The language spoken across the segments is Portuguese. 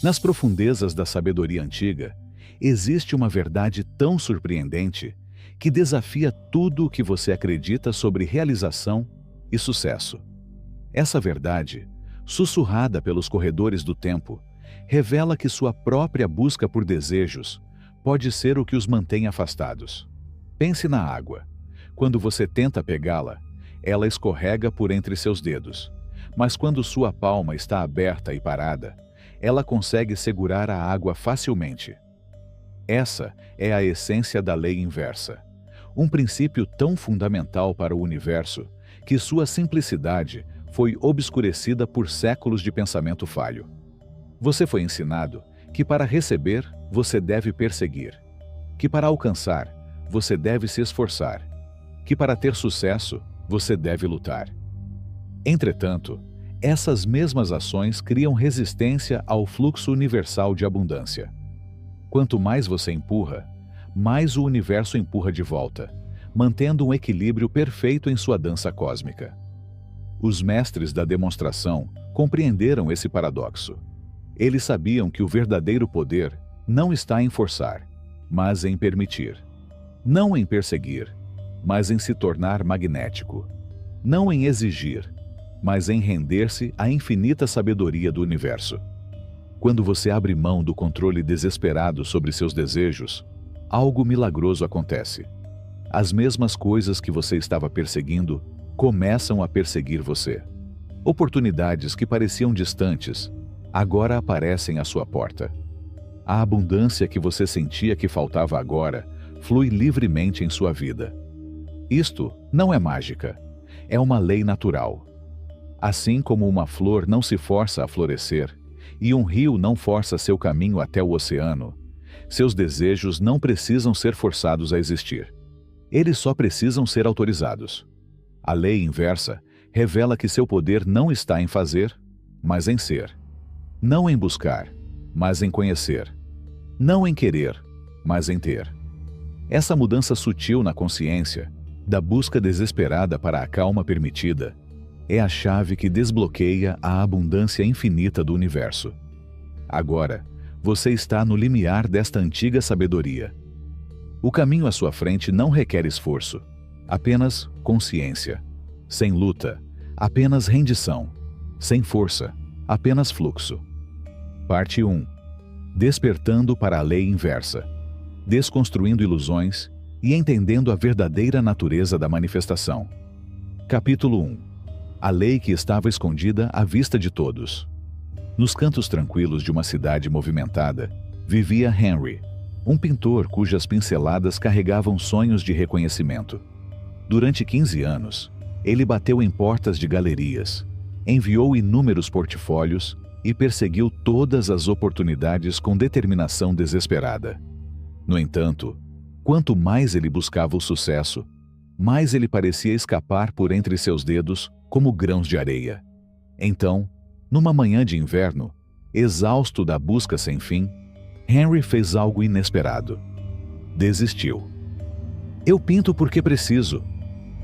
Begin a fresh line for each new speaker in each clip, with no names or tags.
Nas profundezas da sabedoria antiga, existe uma verdade tão surpreendente que desafia tudo o que você acredita sobre realização e sucesso. Essa verdade, sussurrada pelos corredores do tempo, revela que sua própria busca por desejos pode ser o que os mantém afastados. Pense na água. Quando você tenta pegá-la, ela escorrega por entre seus dedos. Mas quando sua palma está aberta e parada, ela consegue segurar a água facilmente. Essa é a essência da lei inversa. Um princípio tão fundamental para o universo que sua simplicidade foi obscurecida por séculos de pensamento falho. Você foi ensinado que para receber, você deve perseguir. Que para alcançar, você deve se esforçar. Que para ter sucesso, você deve lutar. Entretanto, essas mesmas ações criam resistência ao fluxo universal de abundância. Quanto mais você empurra, mais o universo empurra de volta, mantendo um equilíbrio perfeito em sua dança cósmica. Os mestres da demonstração compreenderam esse paradoxo. Eles sabiam que o verdadeiro poder não está em forçar, mas em permitir. Não em perseguir, mas em se tornar magnético. Não em exigir, mas em render-se à infinita sabedoria do universo. Quando você abre mão do controle desesperado sobre seus desejos, algo milagroso acontece. As mesmas coisas que você estava perseguindo começam a perseguir você. Oportunidades que pareciam distantes, agora aparecem à sua porta. A abundância que você sentia que faltava agora flui livremente em sua vida. Isto não é mágica, é uma lei natural. Assim como uma flor não se força a florescer, e um rio não força seu caminho até o oceano, seus desejos não precisam ser forçados a existir. Eles só precisam ser autorizados. A lei inversa revela que seu poder não está em fazer, mas em ser. Não em buscar, mas em conhecer. Não em querer, mas em ter. Essa mudança sutil na consciência, da busca desesperada para a calma permitida, é a chave que desbloqueia a abundância infinita do universo. Agora, você está no limiar desta antiga sabedoria. O caminho à sua frente não requer esforço, apenas consciência. Sem luta, apenas rendição. Sem força, apenas fluxo. Parte 1. Despertando para a lei inversa. Desconstruindo ilusões e entendendo a verdadeira natureza da manifestação. Capítulo 1. A lei que estava escondida à vista de todos. Nos cantos tranquilos de uma cidade movimentada, vivia Henry, um pintor cujas pinceladas carregavam sonhos de reconhecimento. Durante 15 anos, ele bateu em portas de galerias, enviou inúmeros portfólios e perseguiu todas as oportunidades com determinação desesperada. No entanto, quanto mais ele buscava o sucesso, mais ele parecia escapar por entre seus dedos como grãos de areia. Então, numa manhã de inverno, exausto da busca sem fim, Henry fez algo inesperado. Desistiu. Eu pinto porque preciso,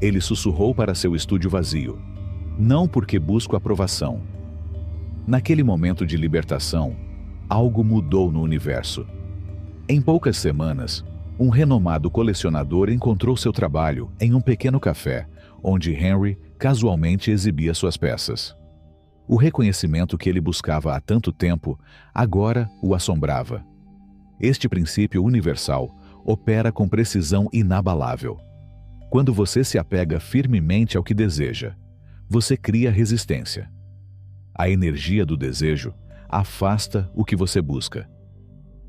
ele sussurrou para seu estúdio vazio. Não porque busco aprovação. Naquele momento de libertação, algo mudou no universo. Em poucas semanas, um renomado colecionador encontrou seu trabalho em um pequeno café, onde Henry casualmente exibia suas peças. O reconhecimento que ele buscava há tanto tempo, agora o assombrava. Este princípio universal opera com precisão inabalável. Quando você se apega firmemente ao que deseja, você cria resistência. A energia do desejo afasta o que você busca.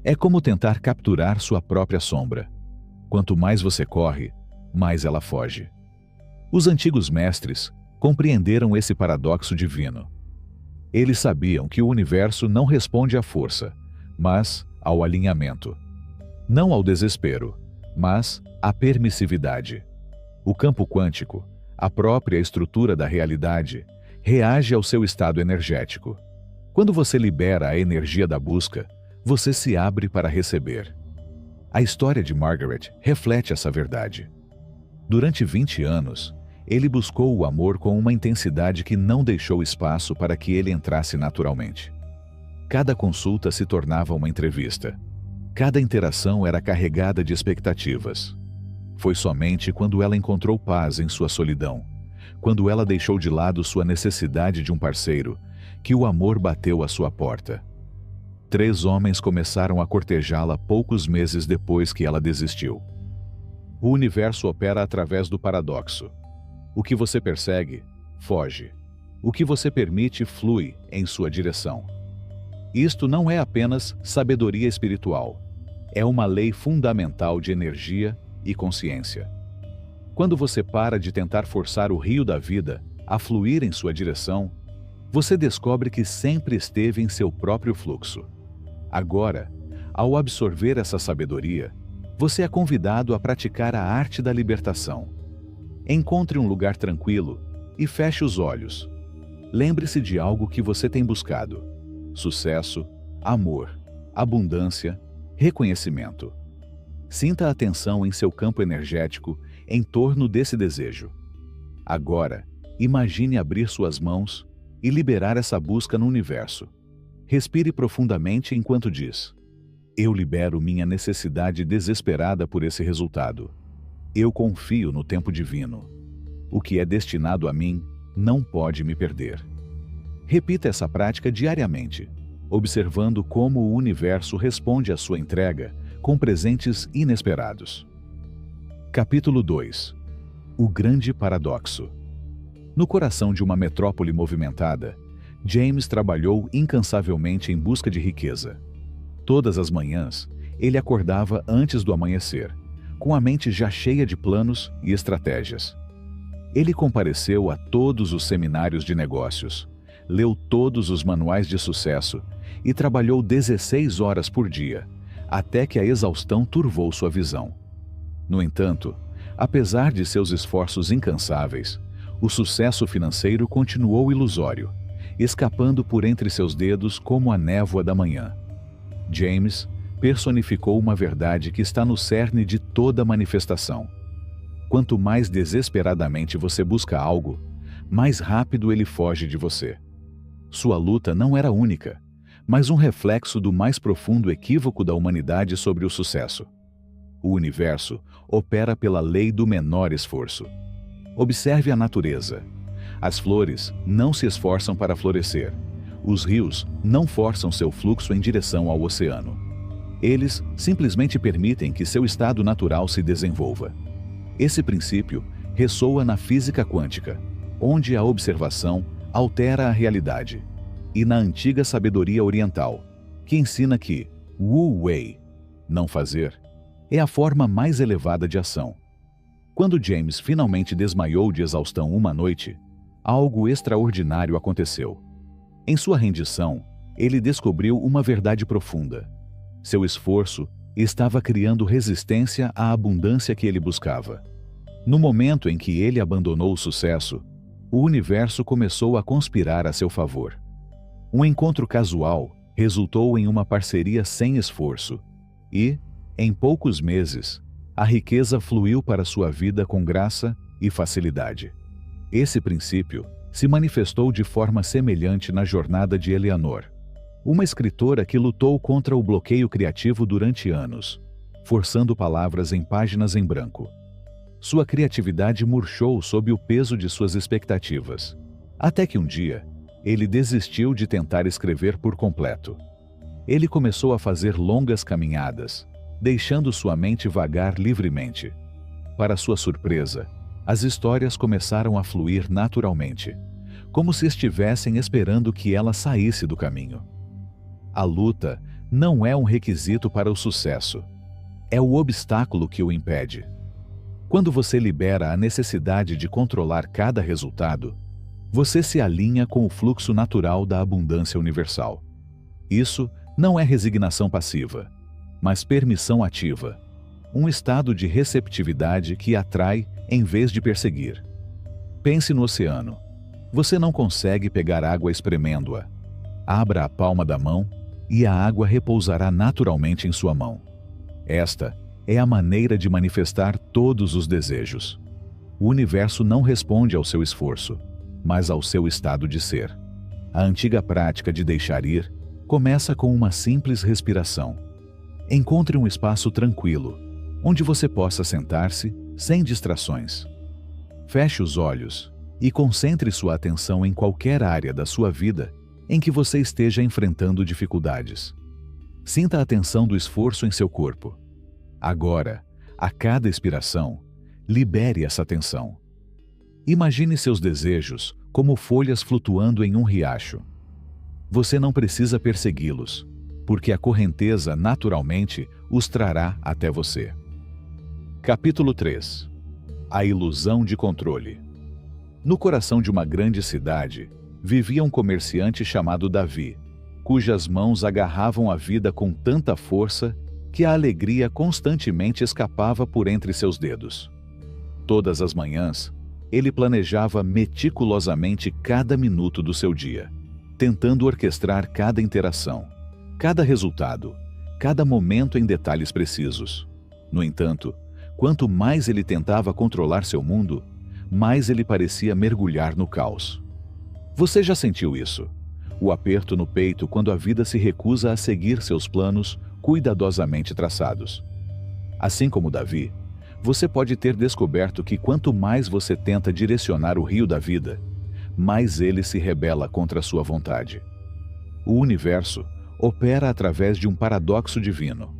É como tentar capturar sua própria sombra. Quanto mais você corre, mais ela foge. Os antigos mestres compreenderam esse paradoxo divino. Eles sabiam que o universo não responde à força, mas ao alinhamento. Não ao desespero, mas à permissividade. O campo quântico, a própria estrutura da realidade, reage ao seu estado energético. Quando você libera a energia da busca, você se abre para receber. A história de Margaret reflete essa verdade. Durante 20 anos, ele buscou o amor com uma intensidade que não deixou espaço para que ele entrasse naturalmente. Cada consulta se tornava uma entrevista. Cada interação era carregada de expectativas. Foi somente quando ela encontrou paz em sua solidão, quando ela deixou de lado sua necessidade de um parceiro, que o amor bateu à sua porta. 3 homens começaram a cortejá-la poucos meses depois que ela desistiu. O universo opera através do paradoxo. O que você persegue, foge. O que você permite, flui em sua direção. Isto não é apenas sabedoria espiritual. É uma lei fundamental de energia e consciência. Quando você para de tentar forçar o rio da vida a fluir em sua direção, você descobre que sempre esteve em seu próprio fluxo. Agora, ao absorver essa sabedoria, você é convidado a praticar a arte da libertação. Encontre um lugar tranquilo e feche os olhos. Lembre-se de algo que você tem buscado: sucesso, amor, abundância, reconhecimento. Sinta a atenção em seu campo energético em torno desse desejo. Agora, imagine abrir suas mãos e liberar essa busca no universo. Respire profundamente enquanto diz: eu libero minha necessidade desesperada por esse resultado. Eu confio no tempo divino. O que é destinado a mim não pode me perder. Repita essa prática diariamente, observando como o universo responde à sua entrega com presentes inesperados. Capítulo 2. O grande paradoxo. No coração de uma metrópole movimentada, James trabalhou incansavelmente em busca de riqueza. Todas as manhãs, ele acordava antes do amanhecer, com a mente já cheia de planos e estratégias. Ele compareceu a todos os seminários de negócios, leu todos os manuais de sucesso e trabalhou 16 horas por dia, até que a exaustão turvou sua visão. No entanto, apesar de seus esforços incansáveis, o sucesso financeiro continuou ilusório, escapando por entre seus dedos como a névoa da manhã. James personificou uma verdade que está no cerne de toda manifestação. Quanto mais desesperadamente você busca algo, mais rápido ele foge de você. Sua luta não era única, mas um reflexo do mais profundo equívoco da humanidade sobre o sucesso. O universo opera pela lei do menor esforço. Observe a natureza. As flores não se esforçam para florescer. Os rios não forçam seu fluxo em direção ao oceano. Eles simplesmente permitem que seu estado natural se desenvolva. Esse princípio ressoa na física quântica, onde a observação altera a realidade, e na antiga sabedoria oriental, que ensina que Wu Wei, não fazer, é a forma mais elevada de ação. Quando James finalmente desmaiou de exaustão uma noite, algo extraordinário aconteceu. Em sua rendição, ele descobriu uma verdade profunda. Seu esforço estava criando resistência à abundância que ele buscava. No momento em que ele abandonou o sucesso, o universo começou a conspirar a seu favor. Um encontro casual resultou em uma parceria sem esforço e, em poucos meses, a riqueza fluiu para sua vida com graça e facilidade. Esse princípio se manifestou de forma semelhante na jornada de Eleanor, uma escritora que lutou contra o bloqueio criativo durante anos, forçando palavras em páginas em branco. Sua criatividade murchou sob o peso de suas expectativas, até que um dia, ele desistiu de tentar escrever por completo. Ele começou a fazer longas caminhadas, deixando sua mente vagar livremente. Para sua surpresa, as histórias começaram a fluir naturalmente, como se estivessem esperando que ela saísse do caminho. A luta não é um requisito para o sucesso, é o obstáculo que o impede. Quando você libera a necessidade de controlar cada resultado, você se alinha com o fluxo natural da abundância universal. Isso não é resignação passiva, mas permissão ativa, um estado de receptividade que atrai em vez de perseguir. Pense no oceano. Você não consegue pegar água espremendo-a. Abra a palma da mão e a água repousará naturalmente em sua mão. Esta é a maneira de manifestar todos os desejos. O universo não responde ao seu esforço, mas ao seu estado de ser. A antiga prática de deixar ir Começa com uma simples respiração. Encontre um espaço tranquilo, onde você possa sentar-se sem distrações. Feche os olhos e concentre sua atenção em qualquer área da sua vida em que você esteja enfrentando dificuldades. Sinta a tensão do esforço em seu corpo. Agora, a cada expiração, libere essa tensão. Imagine seus desejos como folhas flutuando em um riacho. Você não precisa persegui-los, porque a correnteza naturalmente os trará até você. Capítulo 3. A ilusão de controle. No coração de uma grande cidade, vivia um comerciante chamado Davi, cujas mãos agarravam a vida com tanta força que a alegria constantemente escapava por entre seus dedos. Todas as manhãs, ele planejava meticulosamente cada minuto do seu dia, tentando orquestrar cada interação, cada resultado, cada momento em detalhes precisos. No entanto, quanto mais ele tentava controlar seu mundo, mais ele parecia mergulhar no caos. Você já sentiu isso? O aperto no peito quando a vida se recusa a seguir seus planos cuidadosamente traçados. Assim como Davi, você pode ter descoberto que quanto mais você tenta direcionar o rio da vida, mais ele se rebela contra a sua vontade. O universo opera através de um paradoxo divino.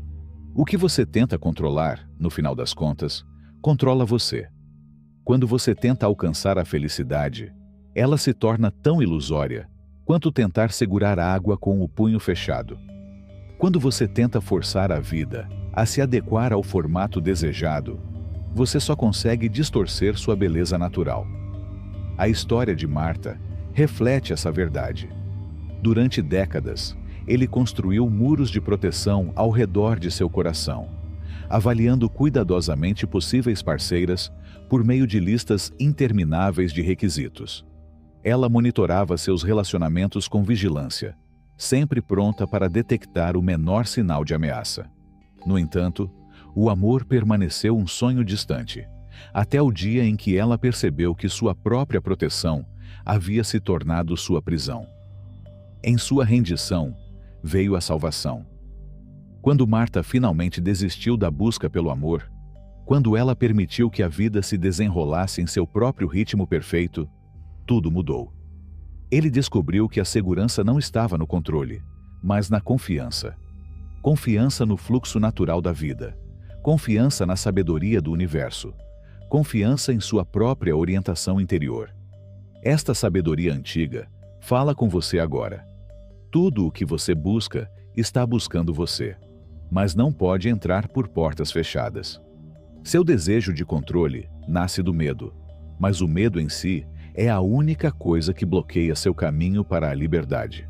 O que você tenta controlar, no final das contas, controla você. Quando você tenta alcançar a felicidade, ela se torna tão ilusória quanto tentar segurar a água com o punho fechado. Quando você tenta forçar a vida a se adequar ao formato desejado, você só consegue distorcer sua beleza natural. A história de Marta reflete essa verdade. Durante décadas, ele construiu muros de proteção ao redor de seu coração, avaliando cuidadosamente possíveis parceiras por meio de listas intermináveis de requisitos. Ela monitorava seus relacionamentos com vigilância, sempre pronta para detectar o menor sinal de ameaça. No entanto, o amor permaneceu um sonho distante, até o dia em que ela percebeu que sua própria proteção havia se tornado sua prisão. Em sua rendição, veio a salvação. Quando Marta finalmente desistiu da busca pelo amor, quando ela permitiu que a vida se desenrolasse em seu próprio ritmo perfeito, tudo mudou. Ele descobriu que a segurança não estava no controle, mas na confiança. Confiança no fluxo natural da vida. Confiança na sabedoria do universo. Confiança em sua própria orientação interior. Esta sabedoria antiga fala com você agora. Tudo o que você busca está buscando você, mas não pode entrar por portas fechadas. Seu desejo de controle nasce do medo, mas o medo em si é a única coisa que bloqueia seu caminho para a liberdade.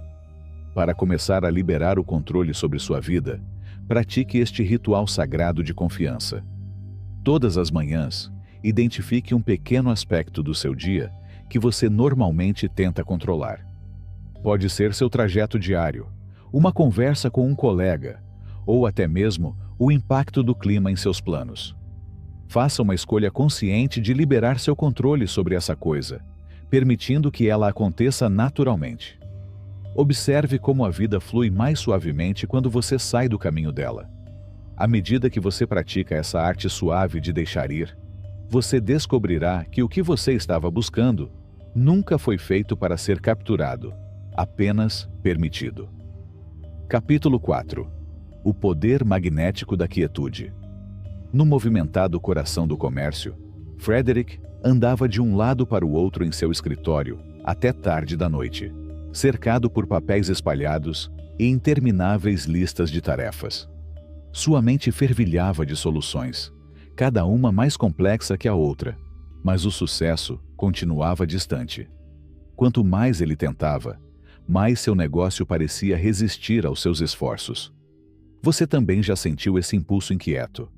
Para começar a liberar o controle sobre sua vida, pratique este ritual sagrado de confiança. Todas as manhãs, identifique um pequeno aspecto do seu dia que você normalmente tenta controlar. Pode ser seu trajeto diário, uma conversa com um colega, ou até mesmo o impacto do clima em seus planos. Faça uma escolha consciente de liberar seu controle sobre essa coisa, permitindo que ela aconteça naturalmente. Observe como a vida flui mais suavemente quando você sai do caminho dela. À medida que você pratica essa arte suave de deixar ir, você descobrirá que o que você estava buscando nunca foi feito para ser capturado, apenas permitido. Capítulo 4. O poder magnético da quietude. No movimentado coração do comércio, Frederick andava de um lado para o outro em seu escritório, até tarde da noite, cercado por papéis espalhados e intermináveis listas de tarefas. Sua mente fervilhava de soluções, cada uma mais complexa que a outra, mas o sucesso continuava distante. Quanto mais ele tentava, mais seu negócio parecia resistir aos seus esforços. Você também já sentiu esse impulso inquieto?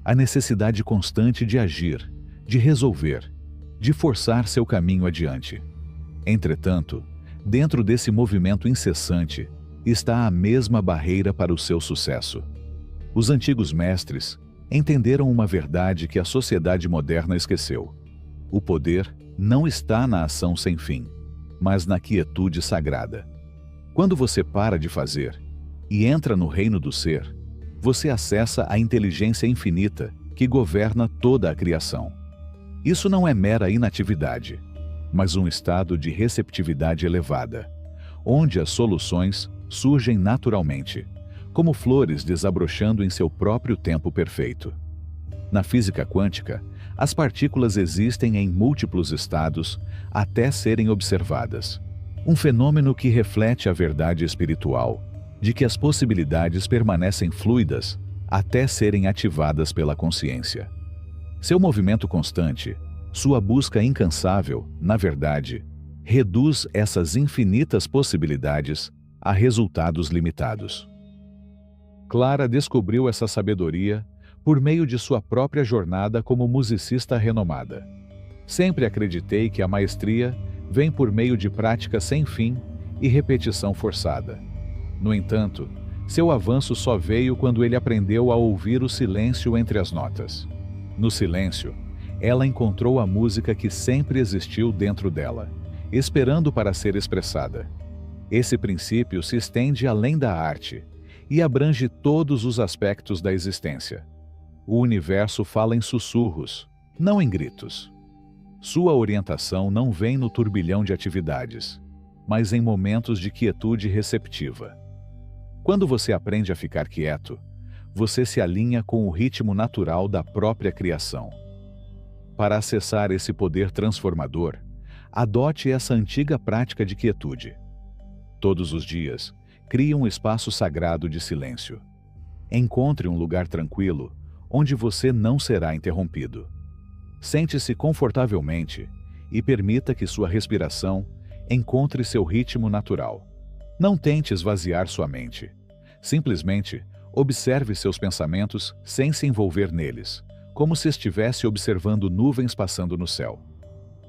A necessidade constante de agir, de resolver, de forçar seu caminho adiante. Entretanto, dentro desse movimento incessante, está a mesma barreira para o seu sucesso. Os antigos mestres entenderam uma verdade que a sociedade moderna esqueceu. O poder não está na ação sem fim, mas na quietude sagrada. Quando você para de fazer e entra no reino do ser, você acessa a inteligência infinita que governa toda a criação. Isso não é mera inatividade, mas um estado de receptividade elevada, onde as soluções surgem naturalmente, como flores desabrochando em seu próprio tempo perfeito. Na física quântica, as partículas existem em múltiplos estados até serem observadas. Um fenômeno que reflete a verdade espiritual de que as possibilidades permanecem fluidas até serem ativadas pela consciência. Seu movimento constante, sua busca incansável, na verdade, reduz essas infinitas possibilidades a resultados limitados. Clara descobriu essa sabedoria por meio de sua própria jornada como musicista renomada. Sempre acreditei que a maestria vem por meio de prática sem fim e repetição forçada. No entanto, seu avanço só veio quando ele aprendeu a ouvir o silêncio entre as notas. No silêncio, ela encontrou a música que sempre existiu dentro dela, esperando para ser expressada. Esse princípio se estende além da arte e abrange todos os aspectos da existência. O universo fala em sussurros, não em gritos. Sua orientação não vem no turbilhão de atividades, mas em momentos de quietude receptiva. Quando você aprende a ficar quieto, você se alinha com o ritmo natural da própria criação. Para acessar esse poder transformador, adote essa antiga prática de quietude. Todos os dias, crie um espaço sagrado de silêncio. Encontre um lugar tranquilo, onde você não será interrompido. Sente-se confortavelmente e permita que sua respiração encontre seu ritmo natural. Não tente esvaziar sua mente. Simplesmente, observe seus pensamentos sem se envolver neles, como se estivesse observando nuvens passando no céu.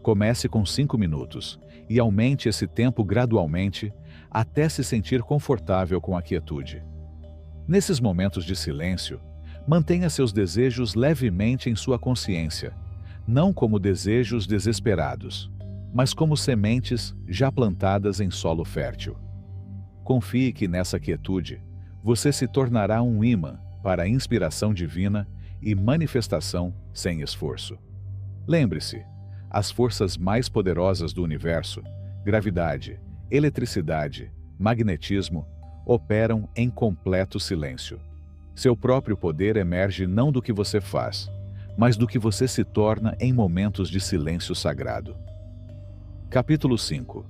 Comece com 5 minutos e aumente esse tempo gradualmente até se sentir confortável com a quietude. Nesses momentos de silêncio, mantenha seus desejos levemente em sua consciência, não como desejos desesperados, mas como sementes já plantadas em solo fértil. Confie que nessa quietude, você se tornará um imã para a inspiração divina e manifestação sem esforço. Lembre-se, as forças mais poderosas do universo, gravidade, eletricidade, magnetismo, operam em completo silêncio. Seu próprio poder emerge não do que você faz, mas do que você se torna em momentos de silêncio sagrado. Capítulo 5.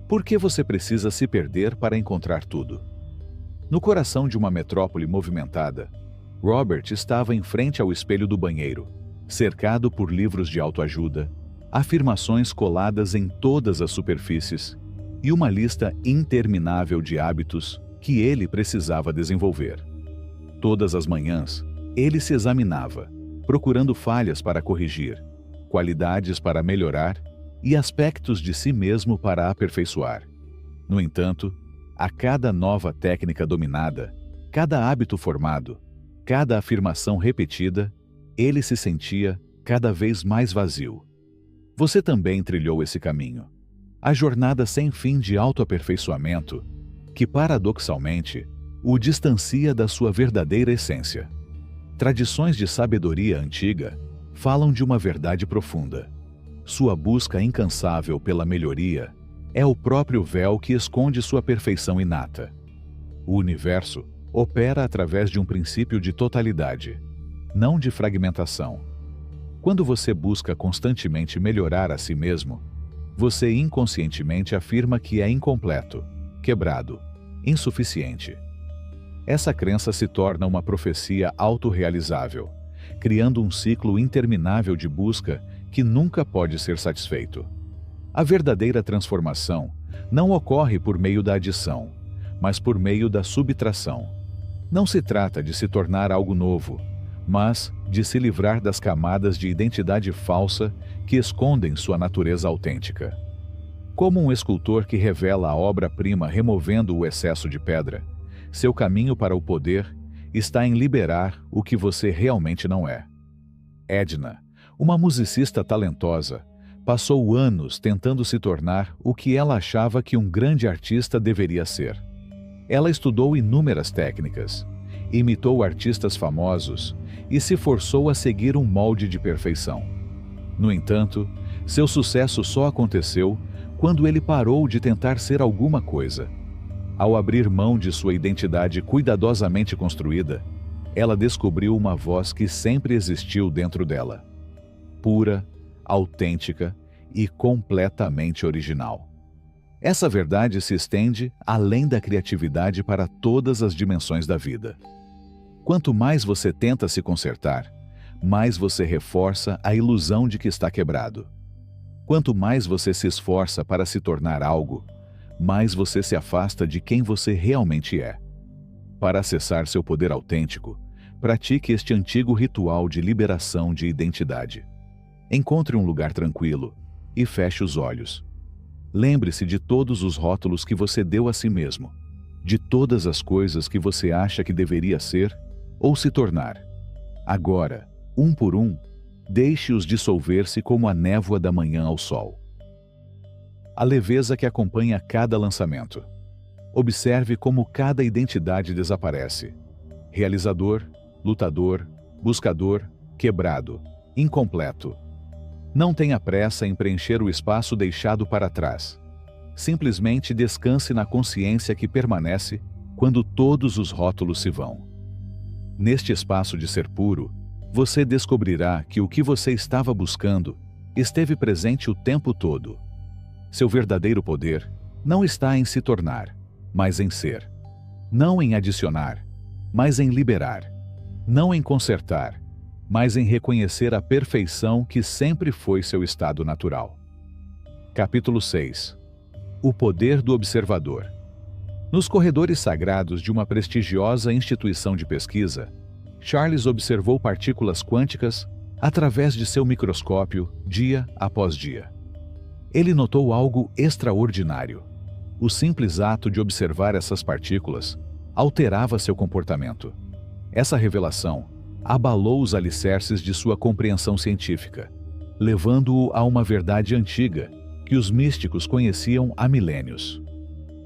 Por que você precisa se perder para encontrar tudo? No coração de uma metrópole movimentada, Robert estava em frente ao espelho do banheiro, cercado por livros de autoajuda, afirmações coladas em todas as superfícies e uma lista interminável de hábitos que ele precisava desenvolver. Todas as manhãs, ele se examinava, procurando falhas para corrigir, qualidades para melhorar e aspectos de si mesmo para aperfeiçoar. No entanto, a cada nova técnica dominada, cada hábito formado, cada afirmação repetida, ele se sentia cada vez mais vazio. Você também trilhou esse caminho. A jornada sem fim de autoaperfeiçoamento, que paradoxalmente o distancia da sua verdadeira essência. Tradições de sabedoria antiga falam de uma verdade profunda. Sua busca incansável pela melhoria é o próprio véu que esconde sua perfeição inata. O universo opera através de um princípio de totalidade, não de fragmentação. Quando você busca constantemente melhorar a si mesmo, você inconscientemente afirma que é incompleto, quebrado, insuficiente. Essa crença se torna uma profecia autorrealizável, criando um ciclo interminável de busca que nunca pode ser satisfeito. A verdadeira transformação não ocorre por meio da adição, mas por meio da subtração. Não se trata de se tornar algo novo, mas de se livrar das camadas de identidade falsa que escondem sua natureza autêntica. Como um escultor que revela a obra-prima removendo o excesso de pedra, seu caminho para o poder está em liberar o que você realmente não é. Edna, uma musicista talentosa, passou anos tentando se tornar o que ela achava que um grande artista deveria ser. Ela estudou inúmeras técnicas, imitou artistas famosos e se forçou a seguir um molde de perfeição. No entanto, seu sucesso só aconteceu quando ele parou de tentar ser alguma coisa. Ao abrir mão de sua identidade cuidadosamente construída, ela descobriu uma voz que sempre existiu dentro dela. Pura, autêntica e completamente original. Essa verdade se estende além da criatividade para todas as dimensões da vida. Quanto mais você tenta se consertar, mais você reforça a ilusão de que está quebrado. Quanto mais você se esforça para se tornar algo, mais você se afasta de quem você realmente é. Para acessar seu poder autêntico, pratique este antigo ritual de liberação de identidade. Encontre um lugar tranquilo e feche os olhos. Lembre-se de todos os rótulos que você deu a si mesmo, de todas as coisas que você acha que deveria ser ou se tornar. Agora, um por um, deixe-os dissolver-se como a névoa da manhã ao sol. A leveza que acompanha cada lançamento. Observe como cada identidade desaparece. Realizador, lutador, buscador, quebrado, incompleto. Não tenha pressa em preencher o espaço deixado para trás. Simplesmente descanse na consciência que permanece quando todos os rótulos se vão. Neste espaço de ser puro, você descobrirá que o que você estava buscando esteve presente o tempo todo. Seu verdadeiro poder não está em se tornar, mas em ser. Não em adicionar, mas em liberar. Não em consertar, mas em reconhecer a perfeição que sempre foi seu estado natural. Capítulo 6. O poder do observador. Nos corredores sagrados de uma prestigiosa instituição de pesquisa, Charles observou partículas quânticas através de seu microscópio dia após dia. Ele notou algo extraordinário. O simples ato de observar essas partículas alterava seu comportamento. Essa revelação abalou os alicerces de sua compreensão científica, levando-o a uma verdade antiga que os místicos conheciam há milênios.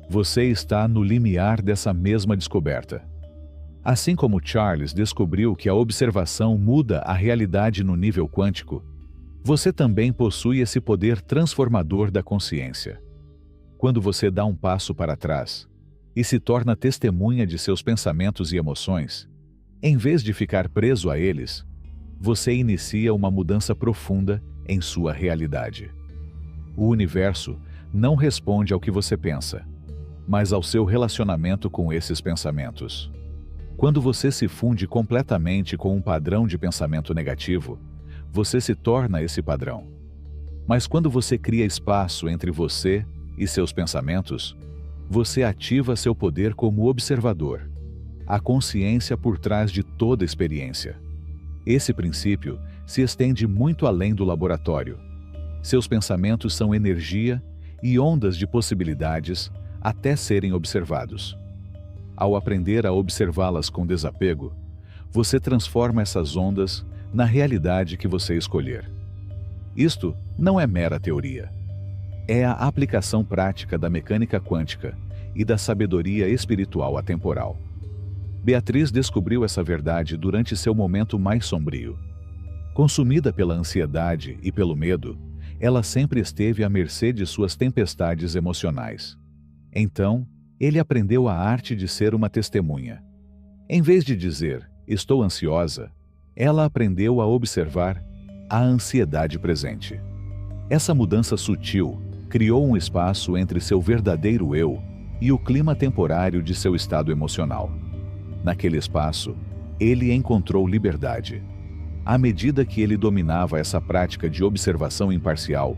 Você está no limiar dessa mesma descoberta. Assim como Charles descobriu que a observação muda a realidade no nível quântico, você também possui esse poder transformador da consciência. Quando você dá um passo para trás e se torna testemunha de seus pensamentos e emoções, em vez de ficar preso a eles, você inicia uma mudança profunda em sua realidade. O universo não responde ao que você pensa, mas ao seu relacionamento com esses pensamentos. Quando você se funde completamente com um padrão de pensamento negativo, você se torna esse padrão. Mas quando você cria espaço entre você e seus pensamentos, você ativa seu poder como observador, a consciência por trás de toda experiência. Esse princípio se estende muito além do laboratório. Seus pensamentos são energia e ondas de possibilidades até serem observados. Ao aprender a observá-las com desapego, você transforma essas ondas na realidade que você escolher. Isto não é mera teoria. É a aplicação prática da mecânica quântica e da sabedoria espiritual atemporal. Beatriz descobriu essa verdade durante seu momento mais sombrio. Consumida pela ansiedade e pelo medo, ela sempre esteve à mercê de suas tempestades emocionais. Então, ele aprendeu a arte de ser uma testemunha. Em vez de dizer, estou ansiosa, ela aprendeu a observar a ansiedade presente. Essa mudança sutil criou um espaço entre seu verdadeiro eu e o clima temporário de seu estado emocional. Naquele espaço, ele encontrou liberdade. À medida que ele dominava essa prática de observação imparcial,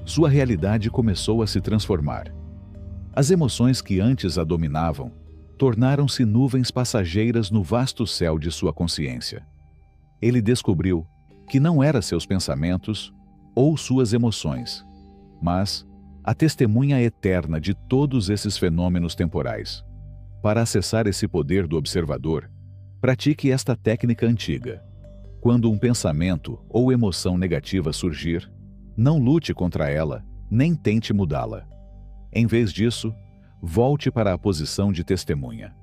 sua realidade começou a se transformar. As emoções que antes a dominavam tornaram-se nuvens passageiras no vasto céu de sua consciência. Ele descobriu que não eram seus pensamentos ou suas emoções, mas a testemunha eterna de todos esses fenômenos temporais. Para acessar esse poder do observador, pratique esta técnica antiga. Quando um pensamento ou emoção negativa surgir, Não lute contra ela, nem tente mudá-la. Em vez disso, volte para a posição de testemunha.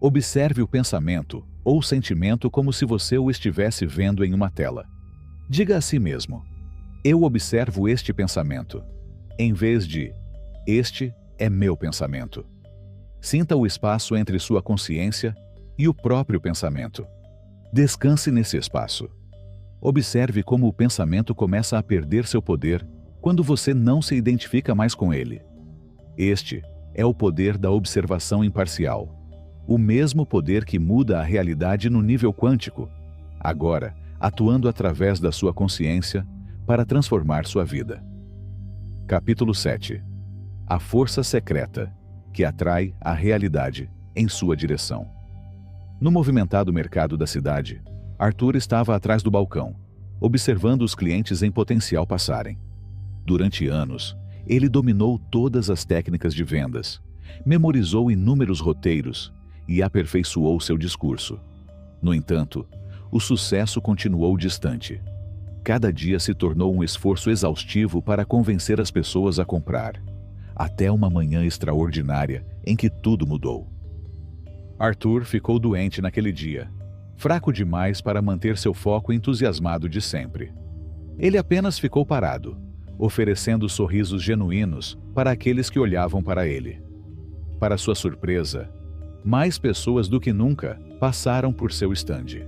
Observe o pensamento ou sentimento como se você o estivesse vendo em uma tela. Diga a si mesmo: eu observo este pensamento, em vez de este é meu pensamento. Sinta o espaço entre sua consciência e o próprio pensamento. Descanse nesse espaço. Observe como o pensamento começa a perder seu poder quando você não se identifica mais com ele. Este é o poder da observação imparcial, o mesmo poder que muda a realidade no nível quântico, agora atuando através da sua consciência para transformar sua vida. Capítulo 7. A força secreta que atrai a realidade em sua direção. No movimentado mercado da cidade, Arthur estava atrás do balcão, observando os clientes em potencial passarem. Durante anos, ele dominou todas as técnicas de vendas, memorizou inúmeros roteiros e aperfeiçoou seu discurso. No entanto, o sucesso continuou distante. Cada dia se tornou um esforço exaustivo para convencer as pessoas a comprar, até uma manhã extraordinária em que tudo mudou. Arthur ficou doente naquele dia, fraco demais para manter seu foco entusiasmado de sempre. Ele apenas ficou parado, oferecendo sorrisos genuínos para aqueles que olhavam para ele. Para sua surpresa, mais pessoas do que nunca passaram por seu estande.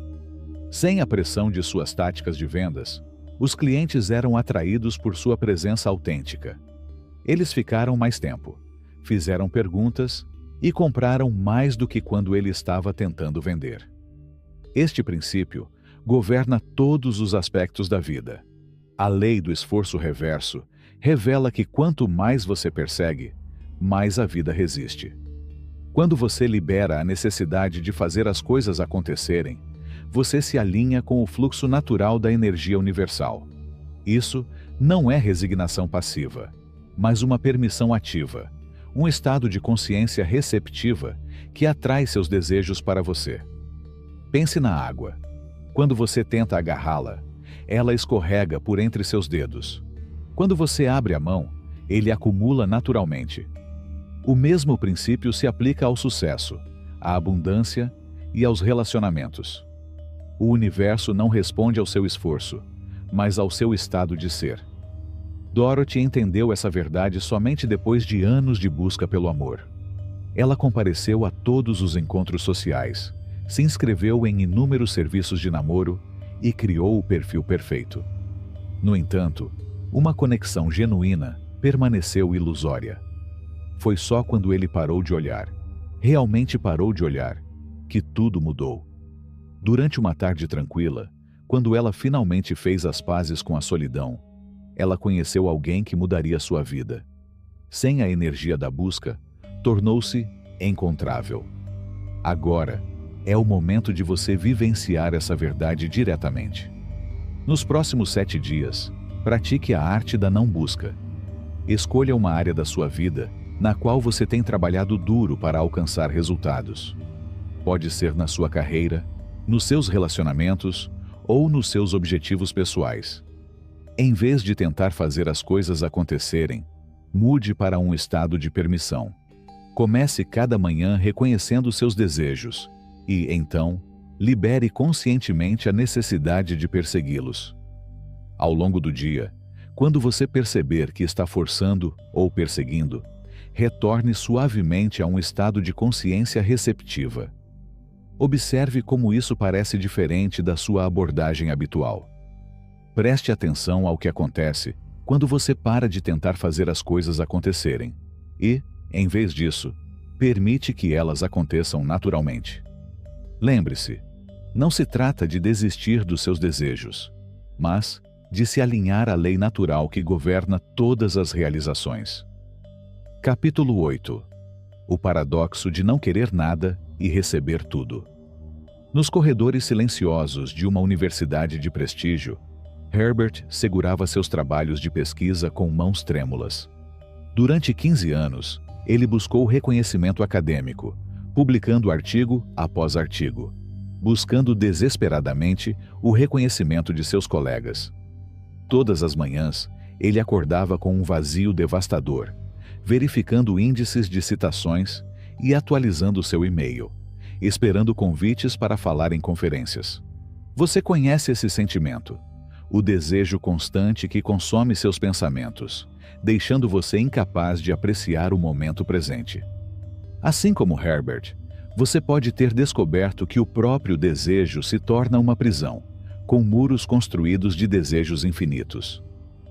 Sem a pressão de suas táticas de vendas, os clientes eram atraídos por sua presença autêntica. Eles ficaram mais tempo, fizeram perguntas e compraram mais do que quando ele estava tentando vender. Este princípio governa todos os aspectos da vida. A lei do esforço reverso revela que quanto mais você persegue, mais a vida resiste. Quando você libera a necessidade de fazer as coisas acontecerem, você se alinha com o fluxo natural da energia universal. Isso não é resignação passiva, mas uma permissão ativa, um estado de consciência receptiva que atrai seus desejos para você. Pense na água. Quando você tenta agarrá-la, ela escorrega por entre seus dedos. Quando você abre a mão, ele acumula naturalmente. O mesmo princípio se aplica ao sucesso, à abundância e aos relacionamentos. O universo não responde ao seu esforço, mas ao seu estado de ser. Dorothy entendeu essa verdade somente depois de anos de busca pelo amor. Ela compareceu a todos os encontros sociais, se inscreveu em inúmeros serviços de namoro e criou o perfil perfeito. No entanto, uma conexão genuína permaneceu ilusória. Foi só quando ele parou de olhar, realmente parou de olhar, que tudo mudou. Durante uma tarde tranquila, quando ela finalmente fez as pazes com a solidão, ela conheceu alguém que mudaria sua vida. Sem a energia da busca, tornou-se encontrável. Agora é o momento de você vivenciar essa verdade diretamente. Nos próximos 7 dias, pratique a arte da não busca. Escolha uma área da sua vida na qual você tem trabalhado duro para alcançar resultados. Pode ser na sua carreira, nos seus relacionamentos ou nos seus objetivos pessoais. Em vez de tentar fazer as coisas acontecerem, mude para um estado de permissão. Comece cada manhã reconhecendo seus desejos e, então, libere conscientemente a necessidade de persegui-los. Ao longo do dia, quando você perceber que está forçando ou perseguindo, retorne suavemente a um estado de consciência receptiva. Observe como isso parece diferente da sua abordagem habitual. Preste atenção ao que acontece quando você para de tentar fazer as coisas acontecerem e, em vez disso, permite que elas aconteçam naturalmente. Lembre-se, não se trata de desistir dos seus desejos, mas de se alinhar à lei natural que governa todas as realizações. Capítulo 8. O paradoxo de não querer nada e receber tudo. Nos corredores silenciosos de uma universidade de prestígio, Herbert segurava seus trabalhos de pesquisa com mãos trêmulas. Durante 15 anos, ele buscou reconhecimento acadêmico, publicando artigo após artigo, buscando desesperadamente o reconhecimento de seus colegas. Todas as manhãs, ele acordava com um vazio devastador, verificando índices de citações e atualizando seu e-mail, esperando convites para falar em conferências. Você conhece esse sentimento, o desejo constante que consome seus pensamentos, deixando você incapaz de apreciar o momento presente. Assim como Herbert, você pode ter descoberto que o próprio desejo se torna uma prisão, com muros construídos de desejos infinitos.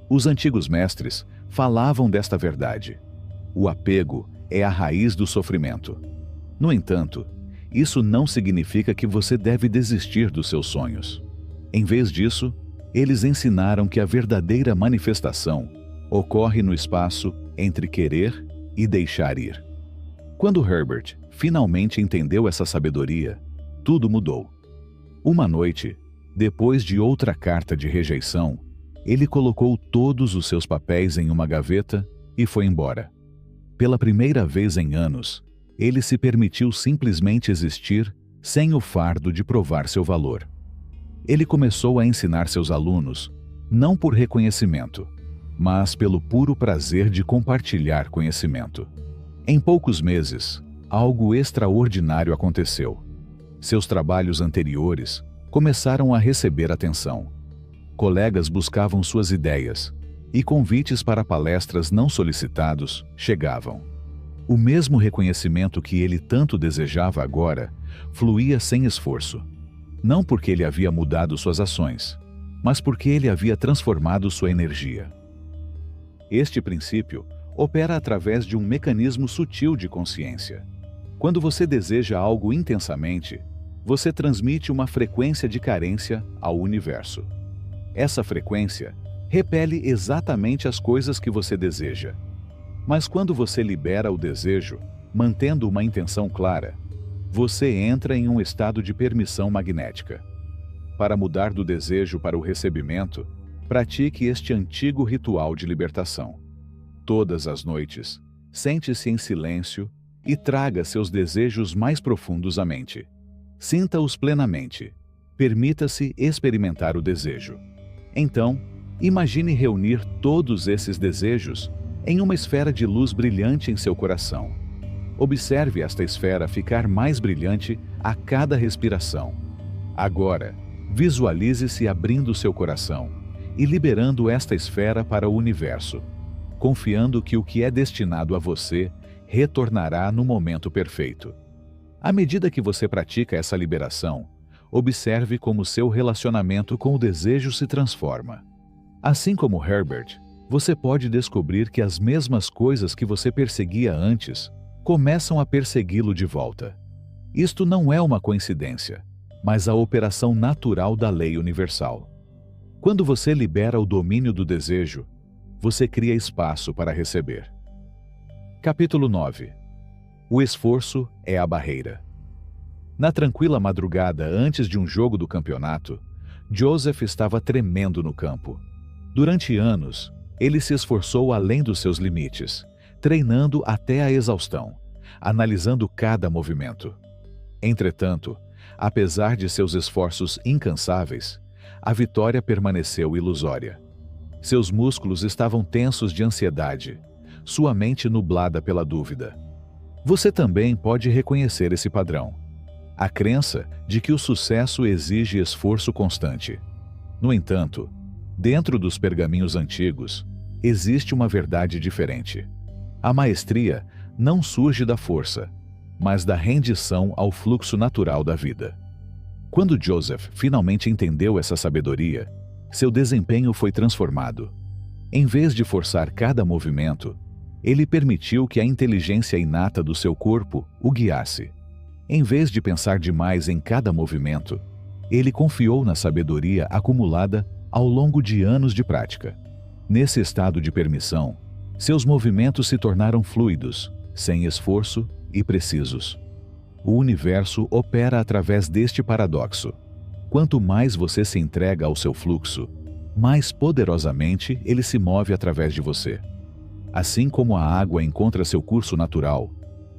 Os antigos mestres falavam desta verdade. O apego é a raiz do sofrimento. No entanto, isso não significa que você deve desistir dos seus sonhos. Em vez disso, eles ensinaram que a verdadeira manifestação ocorre no espaço entre querer e deixar ir. Quando Herbert finalmente entendeu essa sabedoria, tudo mudou. Uma noite, depois de outra carta de rejeição, ele colocou todos os seus papéis em uma gaveta e foi embora. Pela primeira vez em anos, ele se permitiu simplesmente existir sem o fardo de provar seu valor. Ele começou a ensinar seus alunos, não por reconhecimento, mas pelo puro prazer de compartilhar conhecimento. Em poucos meses, algo extraordinário aconteceu. Seus trabalhos anteriores começaram a receber atenção. Colegas buscavam suas ideias, e convites para palestras não solicitados chegavam. O mesmo reconhecimento que ele tanto desejava agora fluía sem esforço. Não porque ele havia mudado suas ações, mas porque ele havia transformado sua energia. Este princípio opera através de um mecanismo sutil de consciência. Quando você deseja algo intensamente, você transmite uma frequência de carência ao universo. Essa frequência repele exatamente as coisas que você deseja. Mas quando você libera o desejo, mantendo uma intenção clara, você entra em um estado de permissão magnética. Para mudar do desejo para o recebimento, pratique este antigo ritual de libertação. Todas as noites, sente-se em silêncio e traga seus desejos mais profundos à mente. Sinta-os plenamente. Permita-se experimentar o desejo. Então, imagine reunir todos esses desejos em uma esfera de luz brilhante em seu coração. Observe esta esfera ficar mais brilhante a cada respiração. Agora, visualize-se abrindo seu coração e liberando esta esfera para o universo, confiando que o que é destinado a você retornará no momento perfeito. À medida que você pratica essa liberação, observe como seu relacionamento com o desejo se transforma. Assim como Herbert, você pode descobrir que as mesmas coisas que você perseguia antes começam a persegui-lo de volta. Isto não é uma coincidência, mas a operação natural da lei universal. Quando você libera o domínio do desejo, você cria espaço para receber. Capítulo 9. O esforço é a barreira. Na tranquila madrugada antes de um jogo do campeonato, Joseph estava tremendo no campo. Durante anos, ele se esforçou além dos seus limites, treinando até a exaustão, analisando cada movimento. Entretanto, apesar de seus esforços incansáveis, a vitória permaneceu ilusória. Seus músculos estavam tensos de ansiedade, sua mente nublada pela dúvida. Você também pode reconhecer esse padrão. A crença de que o sucesso exige esforço constante. No entanto, dentro dos pergaminhos antigos, existe uma verdade diferente. A maestria não surge da força, mas da rendição ao fluxo natural da vida. Quando Joseph finalmente entendeu essa sabedoria, seu desempenho foi transformado. Em vez de forçar cada movimento, ele permitiu que a inteligência inata do seu corpo o guiasse. Em vez de pensar demais em cada movimento, ele confiou na sabedoria acumulada ao longo de anos de prática. Nesse estado de permissão, seus movimentos se tornaram fluidos, sem esforço e precisos. O universo opera através deste paradoxo. Quanto mais você se entrega ao seu fluxo, mais poderosamente ele se move através de você. Assim como a água encontra seu curso natural,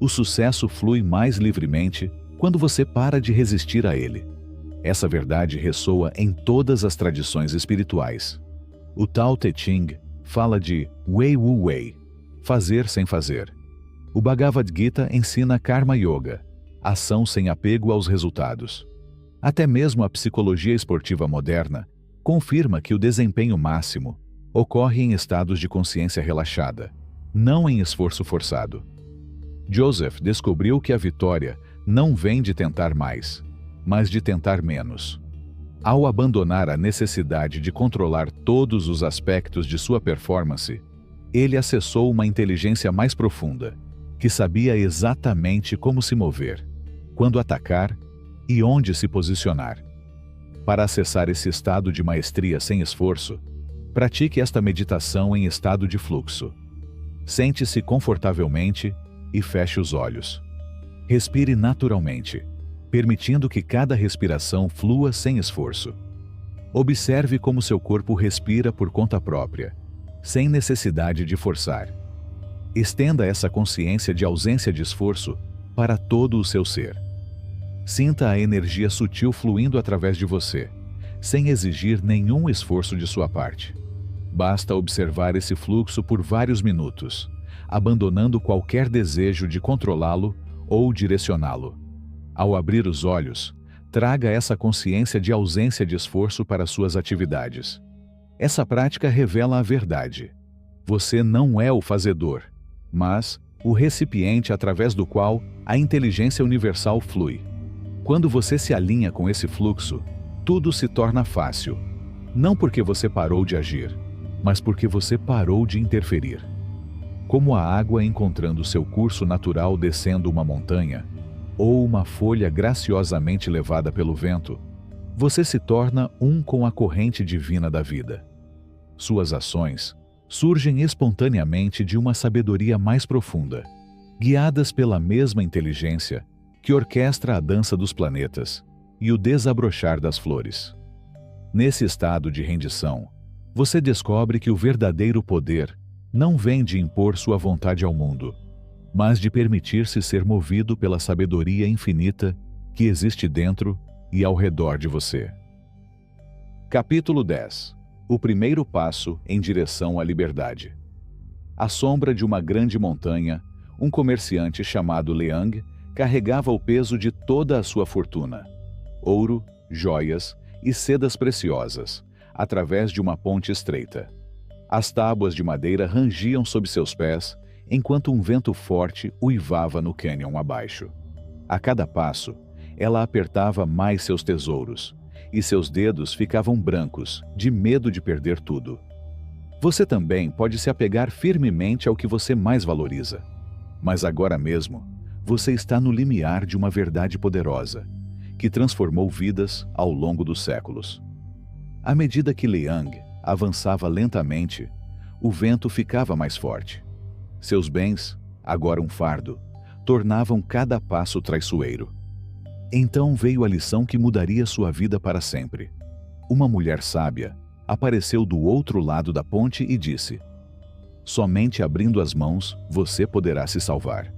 o sucesso flui mais livremente quando você para de resistir a ele. Essa verdade ressoa em todas as tradições espirituais. O Tao Te Ching fala de Wei Wu Wei, fazer sem fazer. O Bhagavad Gita ensina Karma Yoga, ação sem apego aos resultados. Até mesmo a psicologia esportiva moderna confirma que o desempenho máximo ocorre em estados de consciência relaxada, não em esforço forçado. Joseph descobriu que a vitória não vem de tentar mais, mas de tentar menos. Ao abandonar a necessidade de controlar todos os aspectos de sua performance, ele acessou uma inteligência mais profunda, que sabia exatamente como se mover, quando atacar e onde se posicionar. Para acessar esse estado de maestria sem esforço, pratique esta meditação em estado de fluxo. Sente-se confortavelmente e feche os olhos. Respire naturalmente, permitindo que cada respiração flua sem esforço. Observe como seu corpo respira por conta própria, sem necessidade de forçar. Estenda essa consciência de ausência de esforço para todo o seu ser. Sinta a energia sutil fluindo através de você, sem exigir nenhum esforço de sua parte. Basta observar esse fluxo por vários minutos, abandonando qualquer desejo de controlá-lo ou direcioná-lo. Ao abrir os olhos, traga essa consciência de ausência de esforço para suas atividades. Essa prática revela a verdade. Você não é o fazedor, mas o recipiente através do qual a inteligência universal flui. Quando você se alinha com esse fluxo, tudo se torna fácil. Não porque você parou de agir, mas porque você parou de interferir. Como a água encontrando seu curso natural descendo uma montanha, ou uma folha graciosamente levada pelo vento, você se torna um com a corrente divina da vida. Suas ações surgem espontaneamente de uma sabedoria mais profunda, guiadas pela mesma inteligência que orquestra a dança dos planetas e o desabrochar das flores. Nesse estado de rendição, você descobre que o verdadeiro poder não vem de impor sua vontade ao mundo, mas de permitir-se ser movido pela sabedoria infinita que existe dentro e ao redor de você. Capítulo 10. O primeiro passo em direção à liberdade. À sombra de uma grande montanha, um comerciante chamado Liang carregava o peso de toda a sua fortuna, ouro, joias e sedas preciosas, através de uma ponte estreita. As tábuas de madeira rangiam sob seus pés, enquanto um vento forte uivava no cânion abaixo. A cada passo, ela apertava mais seus tesouros, e seus dedos ficavam brancos, de medo de perder tudo. Você também pode se apegar firmemente ao que você mais valoriza. Mas agora mesmo, você está no limiar de uma verdade poderosa, que transformou vidas ao longo dos séculos. À medida que Liang avançava lentamente, o vento ficava mais forte. Seus bens, agora um fardo, tornavam cada passo traiçoeiro. Então veio a lição que mudaria sua vida para sempre. Uma mulher sábia apareceu do outro lado da ponte e disse: "Somente abrindo as mãos você poderá se salvar."